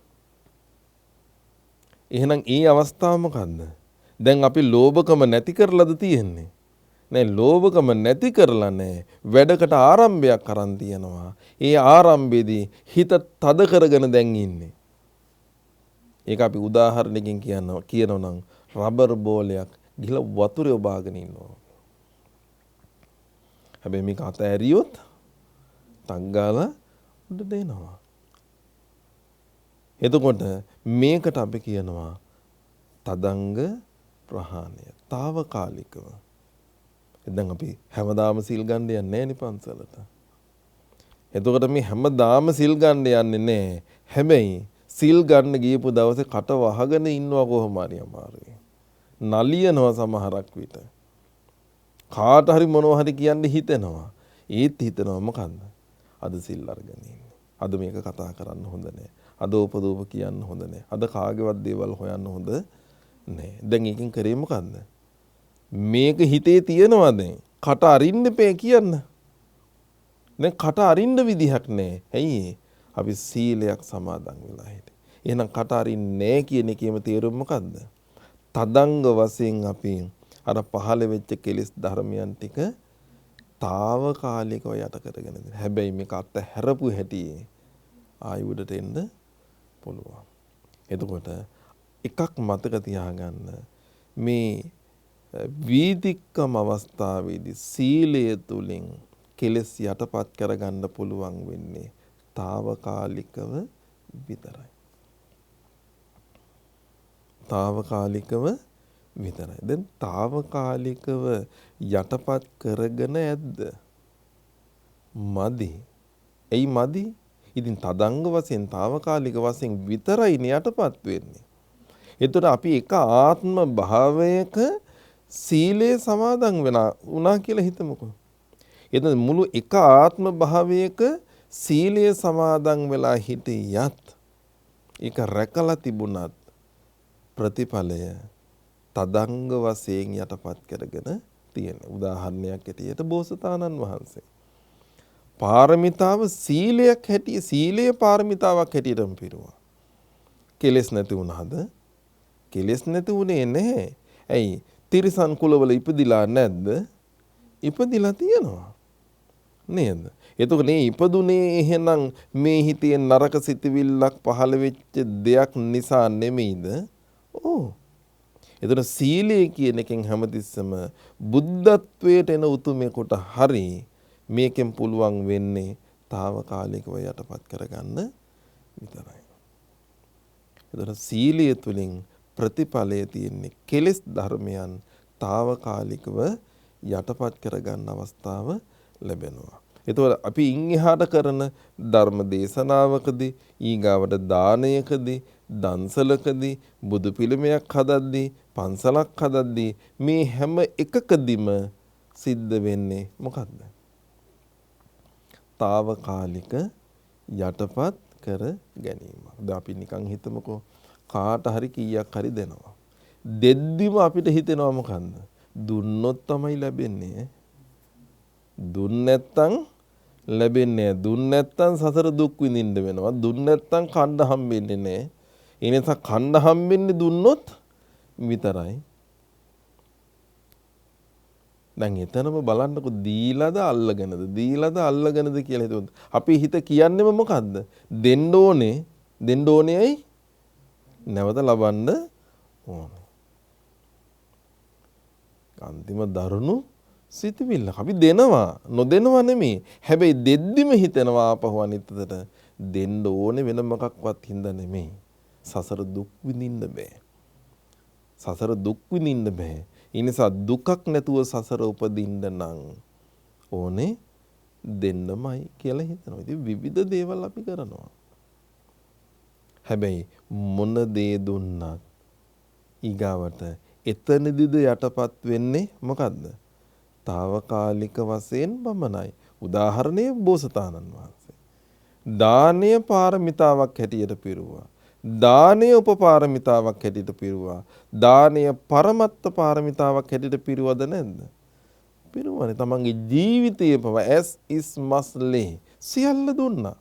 එහෙනම් ඒ අවස්ථාව මොකද්ද? දැන් අපි ලෝභකම නැති කරලාද තියෙන්නේ? නෑ, ලෝභකම නැති කරලා නෑ. වැඩකට ආරම්භයක් අරන් තියනවා. ඒ ආරම්භයේදී හිත තද කරගෙන දැන් ඉන්නේ. ඒක අපි උදාහරණකින් කියනවා නම් රබර් බෝලයක් ගිහලා වතුරේ ඔබාගෙන ඉන්නවා. හැබැයි මේක අත ඇරියොත් ටක් ගාලා උඩ දෙනවා. එතකොට මේකට අපි කියනවා තදංග ප්‍රහාණය. తాවකාලිකව. දැන් අපි හැමදාම සීල් ගන්න යන්නේ නැහැ නේ පන්සලට. එතකොට මේ හැමදාම සිල් ගන්න යන්නේ නැහැ. හැබැයි සිල් ගන්න ගියපු දවසේ කට වහගෙන ඉන්නවා කොහොම හරි අමාරුයි. නලියනවා සමහරක් විට. කාට හරි මොනවා හරි කියන්න හිතෙනවා. ඒත් හිතනවා මොකන්ද? අද සිල් අරගෙන ඉන්නේ. අද මේක කතා කරන්න හොඳ නැහැ. අද උපදූප කියන්න හොඳ නැහැ. අද කාගේවත් දේවල් හොයන්න හොඳ නැහැ. දැන් එකකින් කරේ මොකන්ද? මේක හිතේ තියනවා දැන්. කට අරින්න එපේ කියන්න. දැන් කට අරින්න විදිහක් නැහැ. ඇයි? අපි සීලයක් සමාදන් වෙලා හිටියේ. එහෙනම් කට අරින්නේ නැහැ කියන එකේම තේරුම මොකද්ද? තදංග වශයෙන් අපි අර පහළ වෙච්ච කෙලිස් ධර්මයන් ටික తాවකාලිකව යට කරගෙන ඉන්න. හැබැයි මේක අත්හැරපු හැටි ආයි උඩට එන්න පුළුවන්. එතකොට එකක් මතක තියාගන්න මේ වීතික්කම අවස්ථාවේදී සීලය තුලින් කෙලෙස් යටපත් කරගන්න පුළුවන් වෙන්නේ తాවකාලිකව විතරයි. తాවකාලිකව විතරයි. දැන් తాවකාලිකව යටපත් කරගෙන ඇද්ද? මදි. එයි මදි. ඉතින් තදංග වශයෙන් తాවකාලික වශයෙන් විතරයිනේ යටපත් වෙන්නේ. එතකොට අපි එක ආත්ම භාවයක සීලේ සමාදන් වුණා කියලා හිතමුකෝ. එතන මුළු එක ආත්ම භාවයක සීලය සමාදන් වෙලා හිටියත් ඒක රැකලා තිබුණත් ප්‍රතිඵලය තදංග වශයෙන් යටපත් කරගෙන තියෙන. උදාහරණයක් ඇටියට බෝසතාණන් වහන්සේ. පාරමිතාව සීලයක් හැටිය සීලය පාරමිතාවක් හැටියටම පිරුවා. කෙලෙස් නැති වුණාද? කෙලෙස් නැති වුණේ නැහැ. ඇයි? තිරිසන් කුලවල ඉපදිලා නැද්ද? ඉපදිලා තියෙනවා. නේද? එතකොට මේ ඉපදුනේ එහෙනම් මේ හිතේ නරක සිතවිල්ලක් පහළ වෙච්ච දෙයක් නිසා නෙමෙයිද? ඔව්. එතකොට සීලය කියන එකෙන් හැමතිස්සම බුද්ධත්වයට එන උතුමෙකුට හරි මේකෙන් පුළුවන් වෙන්නේ తాවකාලිකව යටපත් කරගන්න විතරයි. එතකොට සීලය තුලින් ප්‍රතිඵලය තියෙන්නේ කෙලෙස් ධර්මයන් తాවකාලිකව යටපත් කරගන්න අවස්ථාව ලැබෙනවා. එතකොට අපි ඉන් එහාට කරන ධර්ම දේශනාවකදී ඊගාවට දානයකදී දන්සලකදී බුදු පිළිමයක් හදද්දී පන්සලක් හදද්දී මේ හැම එකකදීම සිද්ධ වෙන්නේ මොකද්ද? తాවකාලික යටපත් කර ගැනීම. දැන් අපි නිකන් හිතමුකෝ කාට හරි කීයක් හරි දෙනවා. දෙද්දිම අපිට හිතෙනවා මොකන්ද? දුන්නොත් තමයි ලැබෙන්නේ. දුන්න නැත්තම් ලැබෙන්නේ නැහැ. දුන්න නැත්තම් සසර දුක් විඳින්න වෙනවා. දුන්න නැත්තම් කන්න හම්බෙන්නේ නැහැ. ඒ නිසා කන්න හම්බෙන්නේ දුන්නොත් විතරයි. දැන් එතනම බලන්නකො දීලාද අල්ලගෙනද දීලාද අල්ලගෙනද කියලා හිතුවොත් අපි හිත කියන්නේම මොකද්ද? දෙන්න ඕනේයි නැවත ලබන්න ඕනේ. අන්තිම දරුණු සිතවිල්ල. අපි දෙනවා නොදෙනවා නෙමෙයි. හැබැයි දෙද්දිම හිතෙනවා ආපහු අනිත්තට දෙන්න ඕනේ වෙන මොකක්වත් හින්දා නෙමෙයි. සසර දුක් විඳින්න බෑ. සසර දුක් විඳින්න බෑ. ඒ නිසා දුකක් නැතුව සසර උපදින්න නම් ඕනේ දෙන්නමයි කියලා හිතනවා. ඉතින් විවිධ දේවල් අපි කරනවා. හැබැයි මොන දේ දුන්නත් ඊගාවට එතනදිද යටපත් වෙන්නේ මොකද්ද? తాවකාලික වශයෙන් පමණයි. උදාහරණය බෝසතාණන් වහන්සේ. දානය පාරමිතාවක් හැටියට පිරුවා. දානය උපපාරමිතාවක් හැටියට පිරුවා. දානය පරමත්ත පාරමිතාවක් හැටියට පිරුවද නැද්ද? පිරුවානේ. තමන්ගේ ජීවිතයේ පව as is must lay සියල්ල දුන්නා.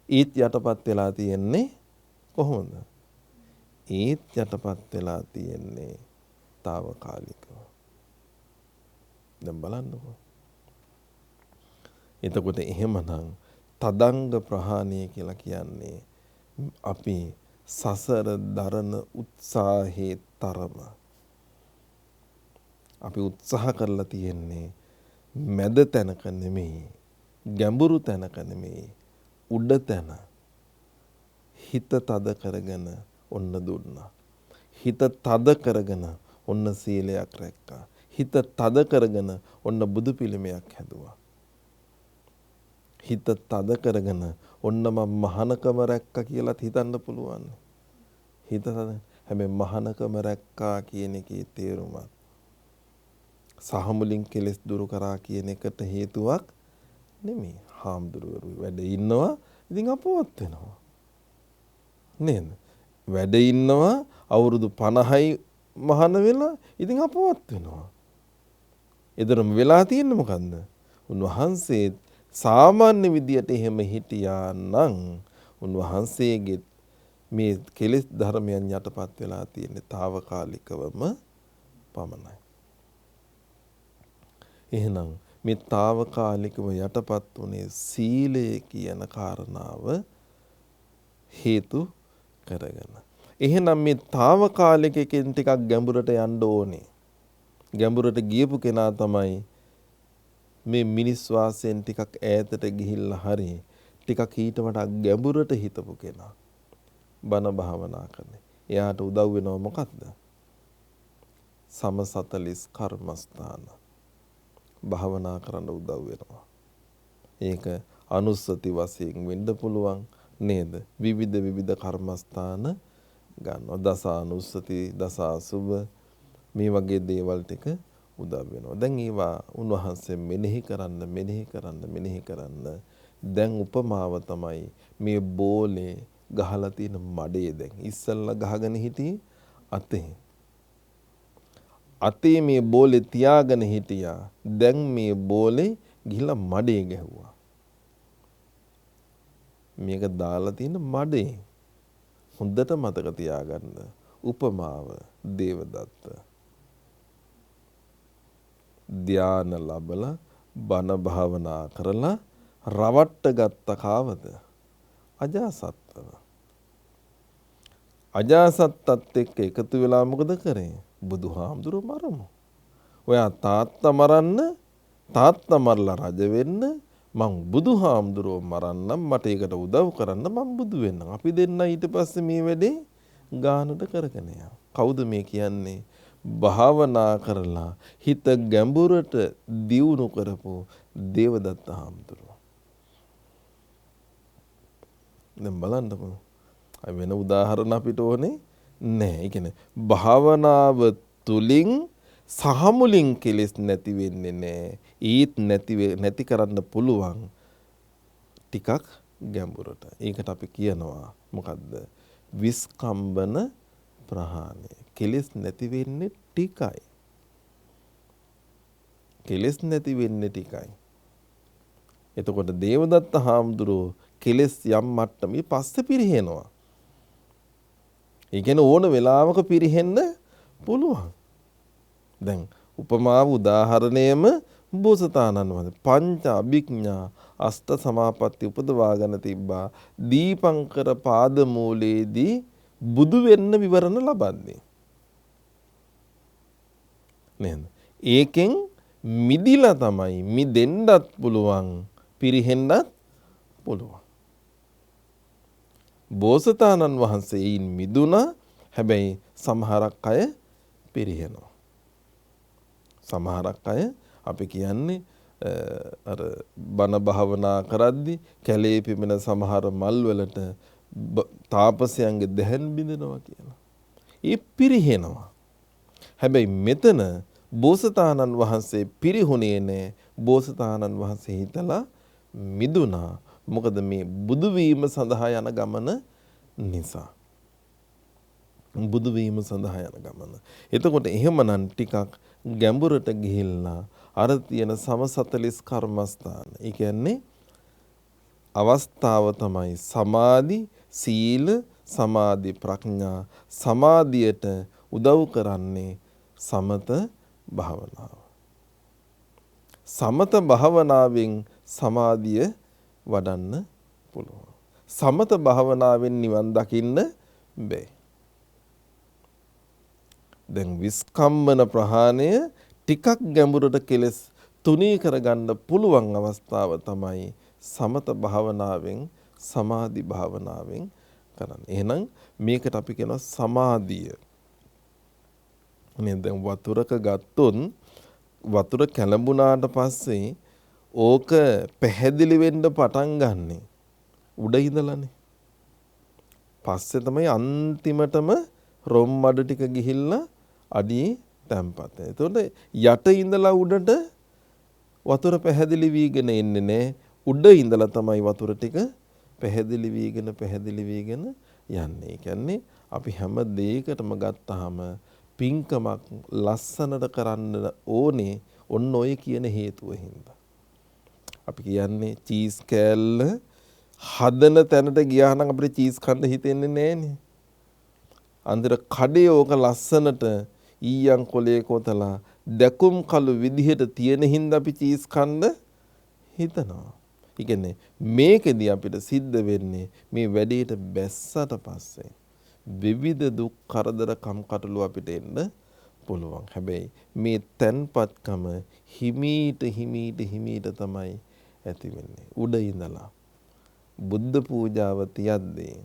ඊත් යටපත් වෙලා තියෙන්නේ කොහොමද? ඊත් යටපත් වෙලා තියෙන්නේ తాවකාලිකව. දැන් බලන්නකෝ. එතකොට එහෙමනම් තදංග ප්‍රහාණය කියලා කියන්නේ අපි සසර දරන උත්සාහයේ තරම. අපි උත්සාහ කරලා තියෙන්නේ මැද තැනක නෙමෙයි, ගැඹුරු තැනක නෙමෙයි, උඩ තැන. හිත තද කරගෙන ඔන්න දුන්නා. හිත තද කරගෙන ඔන්න සීලයක් රැක්කා. හිත තද කරගෙන ඔන්න බුදු පිළිමයක් හැදුවා. හිත තද කරගෙන ඔන්න මම මහානකම රැක්කා කියලාත් හිතන්න පුළුවන්. හිත තද. හැබැයි මහානකම රැක්කා කියන එකේ තේරුමත් සහමුලින් කෙලස් දුරු කරා කියන එකට හේතුවක් නෙමෙයි. හාමුදුරුවෝ වැඩ ඉන්නවා. ඉතින් අපවත් වෙනවා. නේද? වැඩ ඉන්නවා අවුරුදු 50යි මහාන වෙලා ඉතින් අපවත් වෙනවා. එතරම් වෙලා තියෙන්නේ මොකන්ද? උන්වහන්සේ සාමාන්‍ය විදියට එහෙම හිටියා නම් උන්වහන්සේගේ මේ කෙලෙස් ධර්මයන් යටපත් වෙලා තියෙන්නේ తాවකාලිකවම පමණයි. එහෙනම් මේ తాවකාලිකව යටපත් උනේ සීලය කියන කාරණාව හේතු කරගෙන. එහෙනම් මේ తాවකාලිකයෙන් ටිකක් ගැඹුරට යන්න ඕනේ. ගැඹුරට ගියපු කෙනා තමයි මේ මිනිස් වාසයෙන් ටිකක් ඈතට ගිහිල්ලා හරි ටිකක් ඊට වඩා ගැඹුරට හිතපු කෙනා. බණ භාවනා කරන්නේ. එයාට උදව් වෙනව මොකද්ද? සම 40 කර්මස්ථාන. භාවනා කරන්න උදව් වෙනවා. ඒක අනුස්සති වශයෙන් වෙන්න පුළුවන් නේද? විවිධ කර්මස්ථාන ගන්නවා. දස අනුස්සති, දස අසුබ මේ වගේ දේවල් ටික උදව් වෙනවා. දැන් ඒවා උන්වහන්සේ මෙනෙහි කරන්න දැන් උපමාව තමයි මේ බෝලේ ගහලා තියෙන මඩේ දැන් ඉස්සල්ලා ගහගෙන හිටියේ අතේ මේ බෝලේ තියාගෙන හිටියා. දැන් මේ බෝලේ ගිහිල්ලා මඩේ ගැහුවා. මේක දාලා තියෙන මඩේ. හොඳට මතක තියාගන්න. උපමාව දේවදත්ත. ධාන ලැබලා බණ භාවනා කරලා රවට්ට ගත්ත කාවද? අජාසත්තව. අජාසත්තත් එක්ක එකතු වෙලා මොකද කරේ? බුදුහාමුදුරුවෝ මරමු. ඔයා තාත්තා මරන්න, තාත්තා මරලා රජ වෙන්න, මං බුදුහාමුදුරුවෝ මරන්නම්, මට ඒකට උදව් කරන්න මං බුදු වෙන්නම්. අපි දෙන්න ඊට පස්සේ මේ වැඩේ ගානට කරගෙන යනවා. කවුද මේ කියන්නේ? භාවනා කරලා හිත ගැඹුරට දියුණු කරපු දේවදත්ත හාමුදුරුවෝ. දැන් බලන්නකො. වෙන උදාහරණ අපිට ඕනේ නෑ. ඒ කියන්නේ භාවනාව තුලින් සහමුලින් කෙලෙස් නැති වෙන්නේ නෑ. ඊත් නැති කරන්න පුළුවන් ටිකක් ගැඹුරට. ඒකට අපි කියනවා මොකද්ද? විස්කම්බන ප්‍රහාණය. කෙලෙස් නැති වෙන්නේ ටිකයි. කෙලෙස් නැති වෙන්නේ ටිකයි. එතකොට දේවදත්ත හාමුදුරුවෝ කෙලෙස් යම් මට්ටමේ පස්සේ පිරිහෙනවා. ඒ කියන්නේ ඕන වෙලාවක පිරිහෙන්න පුළුවන්. දැන් උපමාව උදාහරණයම බෝසතාණන් වහන්සේ පංච අභිඥා අෂ්ට සමාපatti උපදවාගෙන තිබ්බා. දීපංකර පාදමූලයේදී බුදු වෙන්න විවරණ ලබන්නේ. නේද? ඒකෙන් මිදිලා තමයි මිදෙන්නත් පුළුවන්, පිරිහෙන්නත් පුළුවන්. බෝසතාණන් වහන්සේ මිදුණා. හැබැයි සමහරක් අය පිරිහෙනවා. සමහරක් අය අපි කියන්නේ අර බණ භාවනා කරද්දි කැලේ පිපෙන සමහර මල් වලට තාපසයන්ගේ දැහැන් බිඳිනවා කියලා. ඒ පිරිහෙනවා. හැබැයි මෙතන බෝසතාණන් වහන්සේ පිරිහුණේ නෑ. බෝසතාණන් වහන්සේ හිතලා මිදුණා. මොකද මේ බුදු වීම සඳහා යන ගමන නිසා. බුදු වීම සඳහා යන ගමන. එතකොට එහෙමනම් ටිකක් ගැඹුරට ගිහිල්ලා අර තියෙන සම 40 කර්මස්ථාන. ඒ කියන්නේ අවස්ථාව තමයි සමාධි, සීල, සමාධි ප්‍රඥා. සමාධියට උදව් කරන්නේ සමත භාවනාව. සමත භාවනාවෙන් සමාධිය වඩන්න පුළුවන්. සමත භාවනාවෙන් නිවන් දකින්න බෑ. දැන් විස්කම්බන ප්‍රහාණය ටිකක් ගැඹුරට කෙලස් තුනී කරගන්න පුළුවන් අවස්ථාව තමයි සමත භාවනාවෙන්, සමාධි භාවනාවෙන් කරන්නේ. එහෙනම් මේකට අපි කියනවා සමාධිය. දැන් වතුරක ගත්තොත් වතුර කැළඹුණාට පස්සේ ඕක පැහැදිලි වෙන්න පටන් ගන්නෙ උඩ ඉඳලානේ. පස්සේ තමයි අන්තිමටම රොම් මඩ ටික ගිහිල්ලා අඩියේ තැම්පත් වෙන්නේ. එතකොට යට ඉඳලා උඩට වතුර පැහැදිලි වීගෙන එන්නේ නැහැ. උඩ ඉඳලා තමයි වතුර ටික පැහැදිලි වීගෙන යන්නේ. ඒ කියන්නේ අපි හැම දෙයකටම ගත්තාම පින්කමක් ලස්සනට කරන්න ඕනේ ඔන්න ඔය කියන හේතුව හින්දා. අපි කියන්නේ චීස් කෑල්ල හදන තැනට ගියා නම් අපිට චීස් කන්න හිතෙන්නේ නැහනේ. අන්දර කඩේ ඕක ලස්සනට ඊයන් කොලේ කොතලා දැකුම් කළු විදිහට තියෙන හින්දා අපි චීස් කන්න හිතනවා. ඒ කියන්නේ මේකෙදි අපිට සිද්ධ වෙන්නේ මේ වැඩේට බැස්සට පස්සේ විවිධ දුක් කරදර කම්කටොළු අපිට එන්න පුළුවන්. හැබැයි මේ තන්පත්කම හිමීට තමයි ඇති වෙන්නේ. උඩ ඉඳලා බුද්ධ පූජාව තියද්දී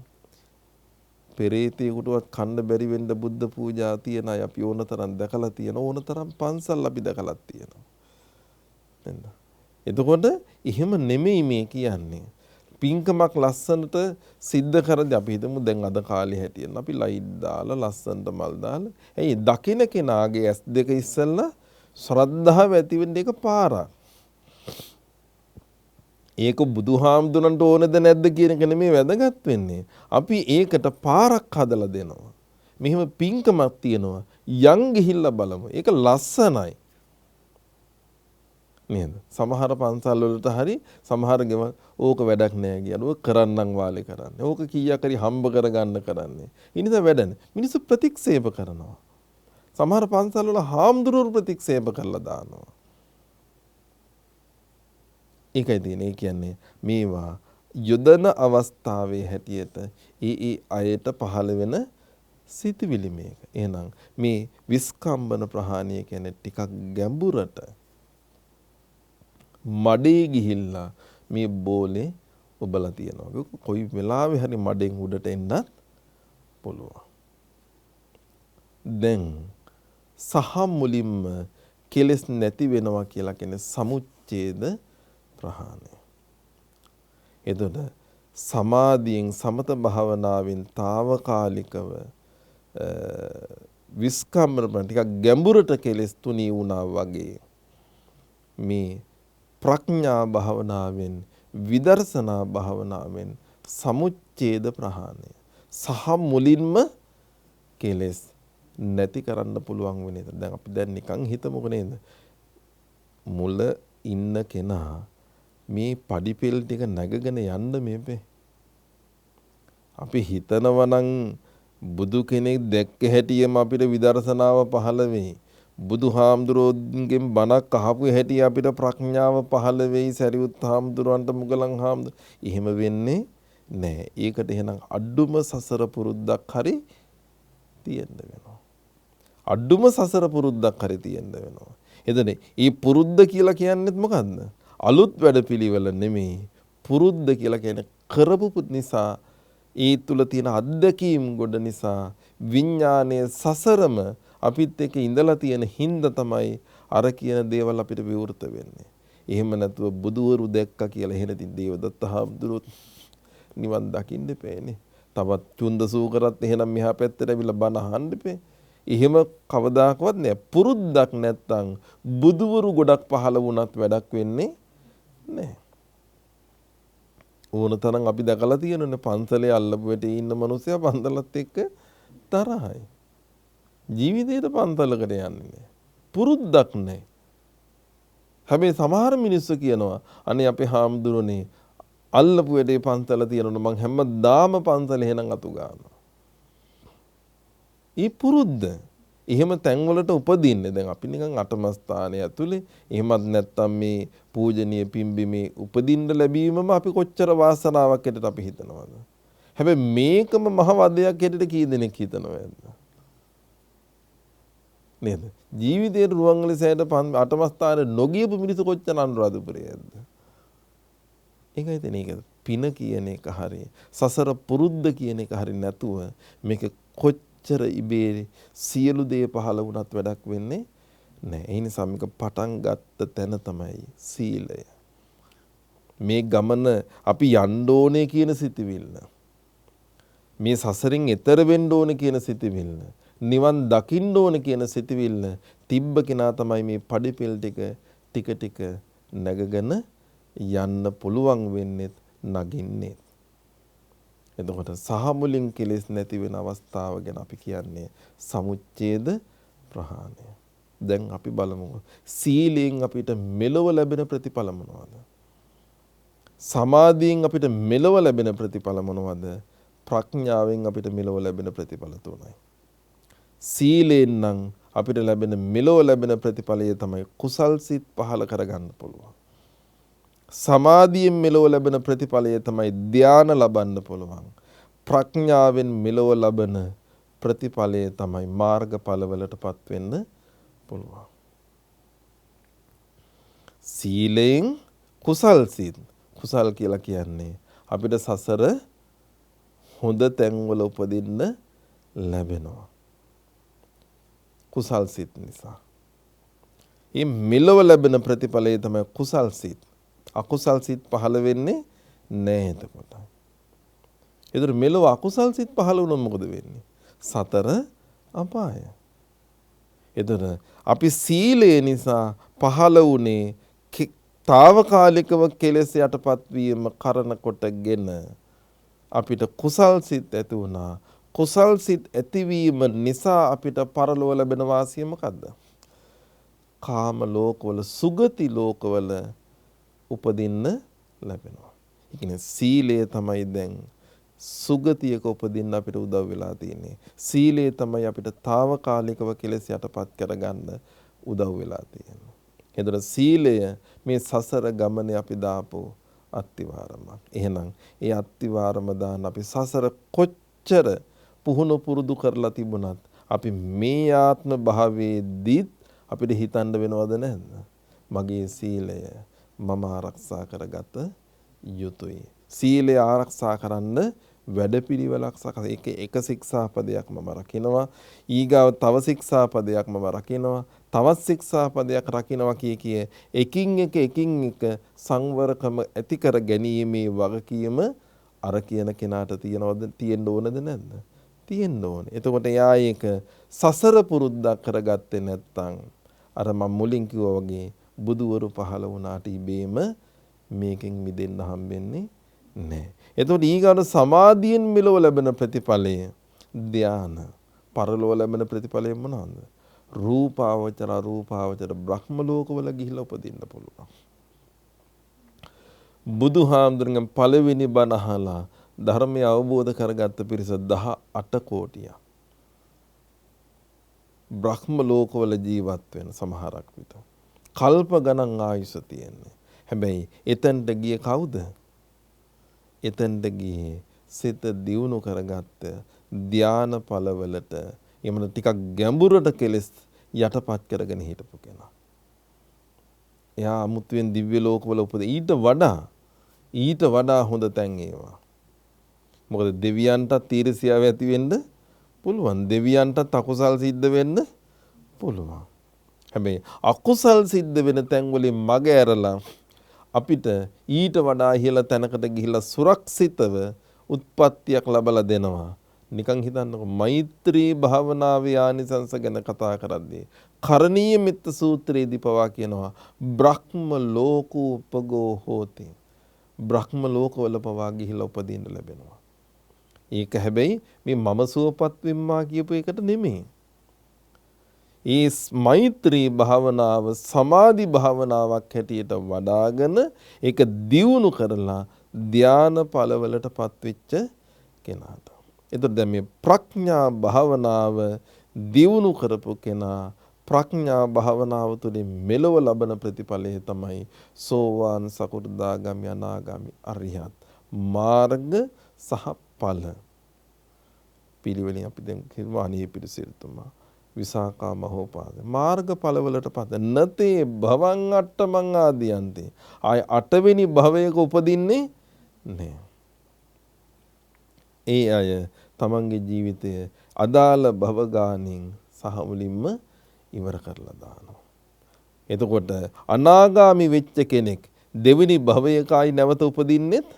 පෙරේතයෙකුටවත් කන්න බැරි වෙන්න බුද්ධ පූජා තියන අය අපි ඕනතරම් දැකලා තියෙන ඕනතරම් පන්සල් අපි දැකලා තියෙනවා. නේද? එතකොට එහෙම නෙමෙයි මේ කියන්නේ. පින්කමක් ලස්සනට සිද්ධ කරද්දී අපි හිතමු දැන් අද කාලේ හැටියෙන් අපි ලයිට් දාලා ලස්සනට මල් දාලා ඇයි දකින්න කෙනාගේ ඇස් දෙක ඉස්සෙල්ලා ශ්‍රද්ධාව ඇති වෙන්නේ ඒක පාරක්. ඒක බුදුහාමුදුරන්ට ඕනද නැද්ද කියන එක නෙමෙයි වැදගත් වෙන්නේ. අපි ඒකට පාරක් හදලා දෙනවා. මෙහෙම පින්කමක් තියෙනවා. යන් ගිහිල්ලා බලමු. ඒක ලස්සනයි. නේද? සමහර පන්සල් වලට හරි සමහර ගෙම ඕක වැඩක් නෑ කියනවා. කරන්නම් වාලේ කරන්නේ. ඕක කීයක් හරි හම්බ කරගන්න කරන්නේ. ඉනිද වැඩනේ. මිනිස්සු ප්‍රතික්ෂේප කරනවා. සමහර පන්සල් වල හාමුදුරුවෝ ප්‍රතික්ෂේප කරලා දානවා. ඒකයි තියෙන්නේ. කියන්නේ මේවා යොදන අවස්ථාවේ හැටියට ඒ අයට පහළ වෙන සිතුවිලි මේක. එහෙනම් මේ විස්කම්බන ප්‍රහාණය කියන්නේ ටිකක් ගැඹුරට මඩේ ගිහිල්ලා මේ බෝලේ ඔබලා තියනවා. කොයි වෙලාවෙ හරි මඩෙන් උඩට එන්නත් පුළුවන්. දැන් සහ මුලින්ම කෙලස් නැති වෙනවා කියලා කියන්නේ සමුච්ඡේද ප්‍රහාණය. එතකොට සමාධියෙන් සමත භාවනාවෙන් తాවකාලිකව විස්කම්බන ටිකක් ගැඹුරට කෙලස් තුනී වුණා වගේ මේ ප්‍රඥා භාවනාවෙන් විදර්ශනා භාවනාවෙන් සමුච්ඡේද ප්‍රහාණය සහ මුලින්ම කෙලස් නැති කරන්න පුළුවන් වෙන එක. දැන් අපි දැන් නිකන් හිතමුකෝ නේද? මුල ඉන්න කෙනා මේ පඩිපෙල් ටික නැගගෙන යන්න මේපේ. අපි හිතනවා නම් බුදු කෙනෙක් දැක්ක හැටියෙම අපිට විදර්ශනාව පහළ වෙයි. බුදුහාමුදුරුවෝගෙන් බණක් අහපු හැටි අපිට ප්‍රඥාව පහළ වෙයි. සරියුත් හාමුදුරුවන්ට මුගලන් හාමුදුරුවෝ එහෙම වෙන්නේ නැහැ. ඒකට එහෙනම් අඩුම සසර පුරුද්දක් හරි තියෙන්න වෙනවා. අඩුම සසර පුරුද්දක් හරි තියෙන්න වෙනවා. එතන මේ පුරුද්ද කියලා කියන්නේත් මොකද්ද? අලුත් වැඩපිළිවෙල නෙමෙයි. පුරුද්ද කියලා කියන්නේ කරපු නිසා ඒ තුල තියෙන අත්දැකීම් ගොඩ නිසා විඥානයේ සසරම අපිත් එක්ක ඉඳලා තියෙන හින්දා තමයි අර කියන දේවල් අපිට විවෘත වෙන්නේ. එහෙම නැතුව බුදුවරු දැක්කා කියලා එහෙනදී දේවදත්ත හාමුදුරුවෝ නිවන් දකින්න දෙපේනේ. තවත් චුන්දසූකරත් එහෙනම් මෙහා පැත්තට ඇවිල්ලා බණ අහන්න දෙපේ. එහෙම කවදාකවත් නෑ. පුරුද්දක් නැත්තම් බුදුවරු ගොඩක් පහළ වුණත් වැඩක් වෙන්නේ නෑ. ඕන තරම් අපි දැකලා තියෙනනේ පන්සලේ අල්ලපු වෙටේ ඉන්න මිනිස්සයා පන්සලත් එක්ක තරහයි. ජීවිතේට පන්සලකට යන්නේ නෑ. පුරුද්දක් නෑ. හැබැයි සමහර මිනිස්සු කියනවා අනේ අපේ හාමුදුරනේ අල්ලපු වෙටේ පන්සල තියෙනවනේ මං හැමදාම පන්සල එහෙනම් අතු ගන්නවා. ඒ පුරුද්ද. එහෙම තැන්වලට උපදින්නේ දැන් අපි නිකන් අටමස්ථානයේ ඇතුලේ එහෙමත් නැත්තම් මේ පූජනීය පිම්බීමේ උපදින්න ලැබීමම අපි කොච්චර වාසනාවක් හැටියට අපි හිතනවද? හැබැයි මේකම මහ වදයක් හැටියට කී දෙනෙක් හිතනවද? නේද? ජීවිතේ රුවන්වැලි සෑයට අටමස්ථානයේ නොගියපු මිනිස්සු කොච්චර අනුරාධපුරයේද? ඒකයි තේනේ ඒක පින කියන එක හරිය. සසර පුරුද්ද කියන එක හරිය නැතුව මේක කොච්චර ඉබේ සියලු දේ පහළ වුණත් වැඩක් වෙන්නේ නැහැ. ඒ නිසා මේක පටන් ගත්ත තැන තමයි සීලය. මේ ගමන අපි යන්න ඕනේ කියන සිතවිල්ල. මේ සසරින් එතර වෙන්න ඕනේ කියන සිතවිල්ල. නිවන් දකින්න ඕනේ කියන සිතවිල්ල තිබ්බ කෙනා තමයි මේ පඩිපෙල් ටික ටික නැගගෙන යන්න පුළුවන් වෙන්නේ නගින්නේ. එතකොට සහ මුලින් කෙලෙස් නැති වෙන අවස්ථාව ගැන අපි කියන්නේ සමුච්ඡේද ප්‍රහාණය. දැන් අපි බලමු සීලයෙන් අපිට මෙලොව ලැබෙන ප්‍රතිඵල මොනවද? සමාධියෙන් අපිට මෙලොව ලැබෙන ප්‍රතිඵල මොනවද? ප්‍රඥාවෙන් අපිට මෙලොව ලැබෙන ප්‍රතිඵල තුනයි. සීලෙන් නම් අපිට ලැබෙන මෙලොව ලැබෙන ප්‍රතිඵලය තමයි කුසල් සිත් පහළ කරගන්න පුළුවන්. සමාධියෙන් මෙලොව ලැබෙන ප්‍රතිඵලය තමයි ධානය ලබන්න පුළුවන්. ප්‍රඥාවෙන් මෙලොව ලබන ප්‍රතිඵලය තමයි මාර්ගඵලවලටපත් වෙන්න පුළුවන්. සීලෙන් කුසල් සිත්. කුසල් කියලා කියන්නේ අපිට සසර හොඳ තැන්වල උපදින්න ලැබෙනවා. කුසල් සිත් නිසා. මේ මෙලොව ලැබෙන ප්‍රතිඵලය තමයි කුසල් සිත්. අකුසල් සිත් පහළ වෙන්නේ නැහැ එතකොට. ඒතර මෙලොව අකුසල් සිත් පහළ වුණොත් මොකද වෙන්නේ? සතර අපාය. ඒතර අපි සීලය නිසා පහළ වුණේ తాවකාලිකව කෙලෙස් යටපත් වීම කරන කොටගෙන අපිට කුසල් සිත් ඇති වුණා. කුසල් සිත් ඇතිවීම නිසා අපිට පරලොව ලැබෙන වාසිය මොකද්ද? කාම ලෝකවල සුගති ලෝකවල උපදින්න ලැබෙනවා. ඒ කියන්නේ සීලය තමයි දැන් සුගතියක උපදින්න අපිට උදව් වෙලා තියෙන්නේ. සීලය තමයි අපිට తాවකාලිකව කෙලෙස් යටපත් කරගන්න උදව් වෙලා තියෙන්නේ. ඒතර සීලය මේ සසර ගමනේ අපි දාපු අත්තිවාරමක්. එහෙනම් ඒ අත්තිවාරම දාන්න අපි සසර කොච්චර පුහුණු පුරුදු කරලා තිබුණත් අපි මේ ආත්ම භාවයේදීත් අපිට හිතන්න වෙනවද නැද්ද? මගේ සීලය මම ආරක්ෂා කරගත යුතුයි. සීලය ආරක්ෂා කරන්න වැඩපිළිවෙලක් සකස්. ඒක එක ශික්ෂාපදයක් මම රකින්නවා. ඊගාව තව ශික්ෂාපදයක් මම රකින්නවා. තවත් ශික්ෂාපදයක් රකින්නවා කිය එකින් එක සංවරකම ඇති කර ගැනීමේ වගකීම අර කියන කෙනාට තියෙන්න ඕනද නැද්ද? තියෙන්න ඕනේ. එතකොට එයා ඒක සසර පුරුද්දක් කරගත්තේ නැත්නම් අර මම මුලින් කිව්වා වගේ බුදුවරු පහළ වුණාට ඉබේම මේකෙන් මිදෙන්න හම්බෙන්නේ නැහැ. එතකොට ඊගාට සමාධියෙන් මෙලොව ලැබෙන ප්‍රතිඵලය ධාන. පරලොව ලැබෙන ප්‍රතිඵලය මොනවාද? රූපාවචර අරූපාවචර බ්‍රහ්ම ලෝකවල ගිහිලා උපදින්න පුළුවන්. බුදුහාමුදුරන්ගේ පළවෙනි බණ අහලා ධර්මය අවබෝධ කරගත්ත පිරිස 18 කෝටියක්. බ්‍රහ්ම ලෝකවල ජීවත් වෙන සමහරක් විට. කල්ප ගණන් ආයුෂ තියෙන්නේ. හැබැයි එතනට ගිය කවුද? එතනට ගියේ සිත දියුණු කරගත්ත ධාන ඵලවලට එමන ටිකක් ගැඹුරට කෙලස් යටපත් කරගෙන හිටපු කෙනා. එයා අමුතුවෙන් දිව්‍ය ලෝකවල උපද ඊට වඩා හොඳ තැන් ඒවා. මොකද දෙවියන්ටත් ඊර්ෂ්‍යාව ඇති වෙන්න පුළුවන්. දෙවියන්ටත් අකුසල් සිද්ධ වෙන්න පුළුවන්. හැබැයි අකුසල් සිද්ධ වෙන තැන් වලින් මග ඇරලා අපිට ඊට වඩා ඉහළ තැනකට ගිහිලා සුරක්ෂිතව උත්පත්තියක් ලබලා දෙනවා. නිකන් හිතන්නකො මෛත්‍රී භාවනාවේ ආනිසංස ගැන කතා කරද්දී කරණීය මෙත්ත සූත්‍රයේදී පවා කියනවා බ්‍රහ්ම ලෝකෝපගෝ හෝති. බ්‍රහ්ම ලෝකවල පවා ගිහිලා උපදින්න ලැබෙනවා. ඒක හැබැයි මේ මම සුවපත් වෙම්මා කියපු එකට නෙමෙයි. ඒ මෛත්‍රී භාවනාව සමාධි භාවනාවක් හැටියට වඩාගෙන ඒක දියුණු කරලා ධාන ඵලවලටපත් වෙච්ච කෙනාට. එතකොට දැන් මේ ප්‍රඥා භාවනාව දියුණු කරපු කෙනා ප්‍රඥා භාවනාව තුළින් මෙලව ලබන ප්‍රතිඵලය තමයි සෝවාන් සකෘදාගාමි අනාගාමි අරිහත් මාර්ග සහ ඵල. පිළිවෙලින් අපි දැන් කියනවා අනේ පිළිසිරතුමා විසාකා මහෝපාද මාර්ග ඵලවලටපත් නැතේ භවං අට්ඨමං ආදියන්තේ ආය 8 වෙනි භවයක උපදින්නේ නැහැ. ඒ අය තමන්ගේ ජීවිතය අදාළ භව ගානින් සහ මුලින්ම ඉවර කරලා දානවා. එතකොට අනාගාමි වෙච්ච කෙනෙක් දෙවෙනි භවයකයි නැවත උපදින්නෙත්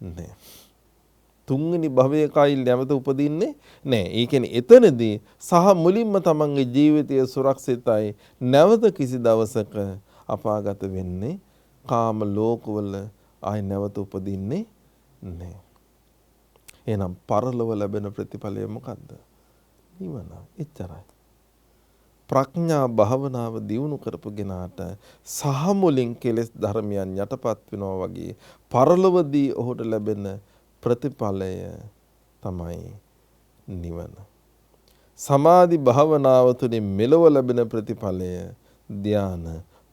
නැහැ. තුන්වෙනි භවයකයි නැවත උපදින්නේ නැහැ. ඒ කියන්නේ එතනදී සහ මුලින්ම තමන්ගේ ජීවිතය සුරක්ෂිතයි. නැවත කිසි දවසක අපාගත වෙන්නේ කාම ලෝකවල ආයි නැවත උපදින්නේ නැහැ. එහෙනම් පරලොව ලැබෙන ප්‍රතිඵලය මොකද්ද? නිවන. එච්චරයි. ප්‍රඥා භාවනාව දියුණු කරපු කෙනාට සහ මුලින් කෙලෙස් ධර්මයන් යටපත් වෙනවා වගේ පරලොවදී ඔහුට ලැබෙන ප්‍රතිඵලය තමයි නිවන. සමාධි භාවනාව තුළින් මෙලොව ලැබෙන ප්‍රතිඵලය ධ්‍යාන,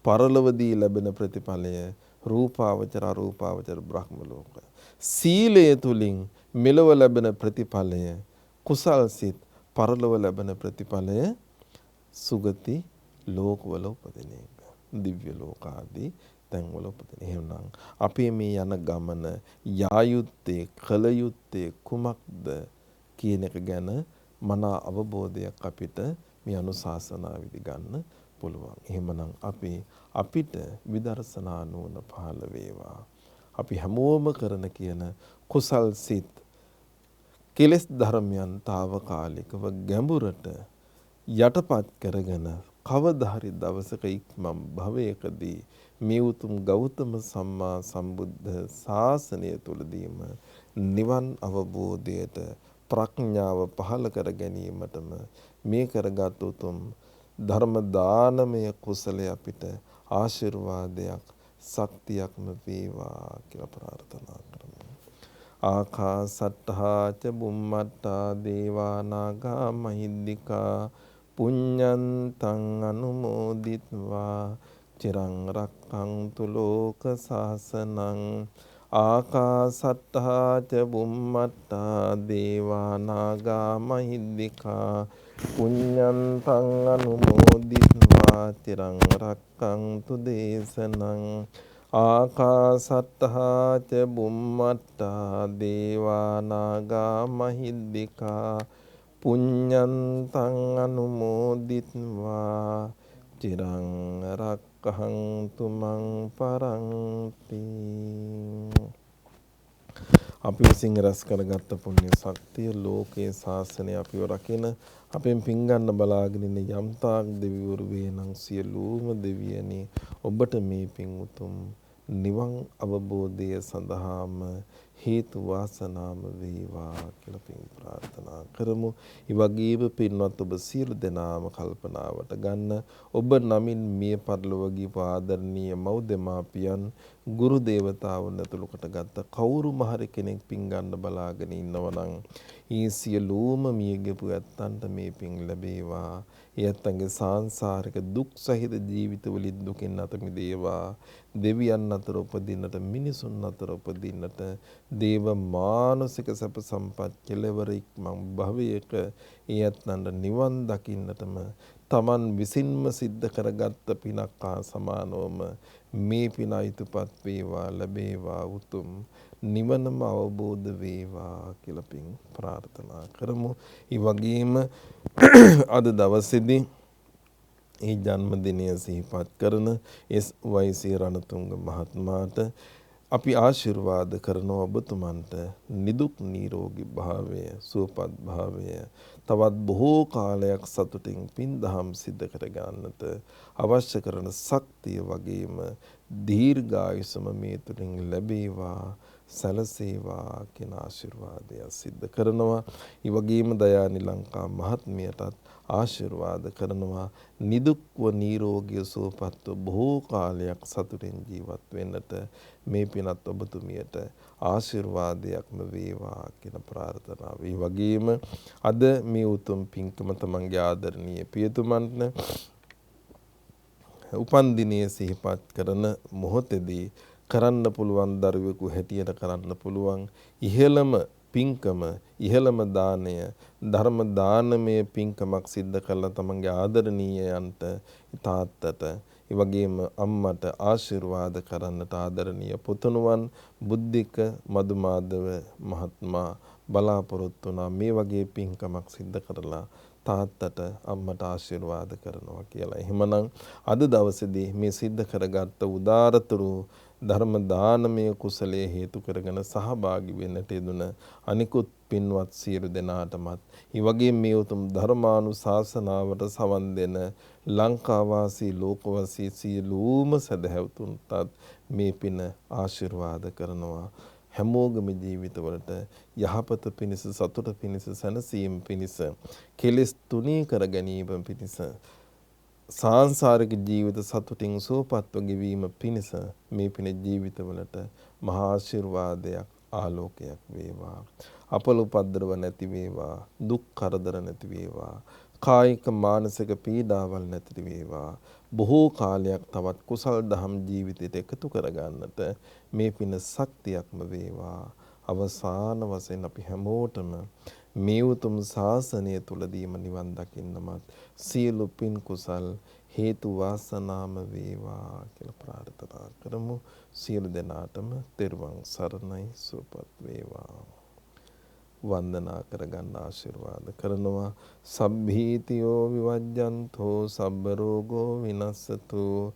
පරලොවදී ලැබෙන ප්‍රතිඵලය රූපාවචර අරූපාවචර බ්‍රහ්ම ලෝක. සීලය තුළින් මෙලොව ලැබෙන ප්‍රතිඵලය කුසල් සිත්, පරලොව ලැබෙන ප්‍රතිඵලය සුගති ලෝකවල උපදින එක. දිව්‍ය ලෝක ආදී තැන්වල උපදින. එහෙනම් අපි මේ යන ගමන යා යුත්තේ කල යුත්තේ කුමක්ද කියන එක ගැන මනා අවබෝධයක් අපිට මේ අනුශාසනාවේදී ගන්න පුළුවන්. එහෙමනම් අපිට විදර්ශනා නුවණ පහළ වේවා. අපි හැමෝම කරන කියන කුසල් සිත් කෙලෙස් ධර්මයන් తాවකාලිකව ගැඹුරට යටපත් කරගෙන කවදා හරි දවසක ඉක්මම් භවයකදී මේ උතුම් ගෞතම සම්මා සම්බුද්ධ ශාසනය තුලදීම නිවන් අවබෝධයට ප්‍රඥාව පහළ කර ගැනීමටම මේ කරගත් උතුම් ධර්ම දානමය කුසලය අපිට ආශිර්වාදයක් ශක්තියක්ම වේවා කියලා ප්‍රාර්ථනා කරමු. ආකාසට්ඨා ච බුම්මට්ඨා දේවා නාග මහිද්దికා පුඤ්ඤන්තං අනුමෝදිත්වා චිරං රක්ඛන්තු ලෝක සාසනං. ආකාසට්ඨා ච බුම්මට්ඨා දේවා නාග මහිද්దికා පුඤ්ඤන්තං අනුමෝදිත්වා චිරං රක්ඛන්තු දේශනං. ආකාසට්ඨා ච බුම්මට්ඨා දේවා නාග මහිද්దికා පුඤ්ඤන්තං අනුමෝදිත්වා චිරං රක්ඛන්තු මං පරන්ති. අපි විසින් රැස් කරගත්ත පුණ්‍ය ශක්තිය ලෝකේ ශාසනය අපිව රකින අපෙන් පින් ගන්න බලාගෙන ඉන්න යම්තාක් දෙවිවරු වේ නම් සියලුම දෙවියනි ඔබට මේ පින් උතුම් නිවන් අවබෝධය සඳහාම හේතු වාසනාම වේවා කියලා පින් ප්‍රාර්ථනා කරමු. ඒ වගේම පින්වත් ඔබ සියලු දෙනාම කල්පනාවට ගන්න ඔබ නමින් මිය පරලොව ගිහපු ආදරණීය මව් දෙමාපියන් ගුරු දේවතාවුන් ඇතුළු කොටගත් කවුරුම හරි කෙනෙක් පින් ගන්න බලාගෙන ඉන්නවා නම් ඒ සියලුම මිය ගිහපු ඇත්තන්ට මේ පින් ලැබේවා. ඒ ඇත්තන්ගේ සාංශාරික දුක් සහිත ජීවිතවලින් දුකින් අත මිදේවා. දෙවියන් අතර උපදින්නට මිනිසුන් අතර උපදින්නට දේව මානසික සැප සම්පත් කෙලවර ඉක්මන් භවයක ඒ ඇත්තන්ට නිවන් දකින්නටම තමන් විසින්ම සිද්ධ කරගත්ත පිනක් හා සමානවම මේ පින අයිතිපත් වේවා ලැබේවා උතුම් නිවනම අවබෝධ වේවා කියලා පින් ප්‍රාර්ථනා කරමු. ඒ වගේම අද දවසේදී ඒ ජන්මදිනය සිහිපත් කරන එස්.වයි.සී. රණතුංග මහත්මයාට අපි ආශිර්වාද කරන ඔබතුමන්ට නිදුක් නිරෝගී භාවය සුවපත් භාවය තවත් බොහෝ කාලයක් සතුටින් පින් දහම් සිද්ධ කර ගන්නට අවශ්‍ය කරන ශක්තිය වගේම දීර්ඝායුෂම මේ තුලින් ලැබේවා සැලසේවා කියන ආශිර්වාදය සිද්ධ කරනවා. ඒ වගේම දයානි ලංකා මහත්මියටත් ආශිර්වාද කරනවා නිදුක්ව නිරෝගී සුවපත්ව බොහෝ කාලයක් සතුටින් ජීවත් වෙන්නට මේ පිනත් ඔබතුමියට ආශිර්වාදයක්ම වේවා කියන ප්‍රාර්ථනාව. ඒ වගේම අද මේ උතුම් පින්කම තමන්ගේ ආදරණීය පියතුමන්ට උපන් දිනයේ සිහිපත් කරන මොහොතේදී කරන්න පුළුවන් දරුවෙකු හැටියට කරන්න පුළුවන් ඉහළම පින්කම ඉහළම දානය ධර්ම දානමය පින්කමක් සිද්ධ කළා තමන්ගේ ආදරණීයයන්ට තාත්තට ඒ වගේම අම්මට ආශිර්වාද කරන්නට ආදරණීය පුතුණුවන් බුද්ධික මදුමාදව මහත්මයා බලාපොරොත්තු වුණා මේ වගේ පින්කමක් සිද්ධ කරලා තාත්තට අම්මට ආශිර්වාද කරනවා කියලා. එහෙමනම් අද දවසේදී මේ සිද්ධ කරගත්ත උදාරතුරු ධර්ම දානමය කුසලයේ හේතු කරගෙන සහභාගී වෙන්නට යෙදුන අනිකුත් පින්වත් සියලු දෙනාටමත් ඒ වගේම මේ උතුම් ධර්මානුශාසනාවට සවන් දෙන ලංකාවාසී ලෝකවාසී සියලුම සදහැවතුන්ටත් මේ පින ආශිර්වාද කරනවා. හැමෝගම ජීවිතවලට යහපත පිණිස සතුට පිණිස සැනසීම පිණිස කෙලෙස් තුනී කර ගැනීම පිණිස සාංසාරික ජීවිත සතුටින් සුවපත්ව ගෙවීම පිණිස මේ පින ජීවිතවලට මහා ආශිර්වාදයක් ආලෝකයක් වේවා. අපල උපද්දරව නැති වේවා. දුක් කරදර නැති වේවා. කායික මානසික පීඩාවල් නැති වේවා. බොහෝ කාලයක් තවත් කුසල් දහම් ජීවිතයට එකතු කරගන්නට මේ පින ශක්තියක්ම වේවා. අවසාන වශයෙන් අපි හැමෝටම මේ උතුම් ශාසනය තුලදීම නිවන් දකින්නමත් සියලු පින් කුසල් හේතු වාසනාම වේවා කියලා ප්‍රාර්ථනා කරමු. සියලු දෙනාටම තෙරුවන් සරණයි, සුවපත් වේවා. වන්දනා කරගන්න ආශිර්වාද කරනවා. සබ්බීතියෝ විවජ්ජන්තෝ සබ්බ රෝගෝ විනස්සතු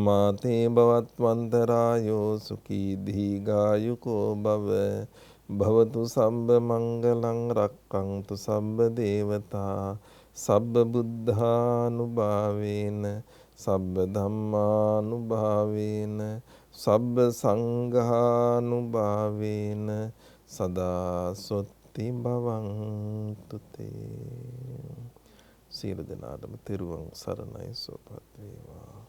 මාතේ භවත්වන්තරායෝ සුඛී දීඝායුකෝ භව භවතු සම්බ මංගලං රක්ඛන්තු සම්බ දේවතා සබ්බ බුද්ධානුභාවේන සබ්බ ධම්මානුභාවේන සබ්බ සංඝානුභාවේන සදා සොත්ති භවන්තු තේ. සියලු දෙනාටම තෙරුවන් සරණයි, සුවපත් වේවා.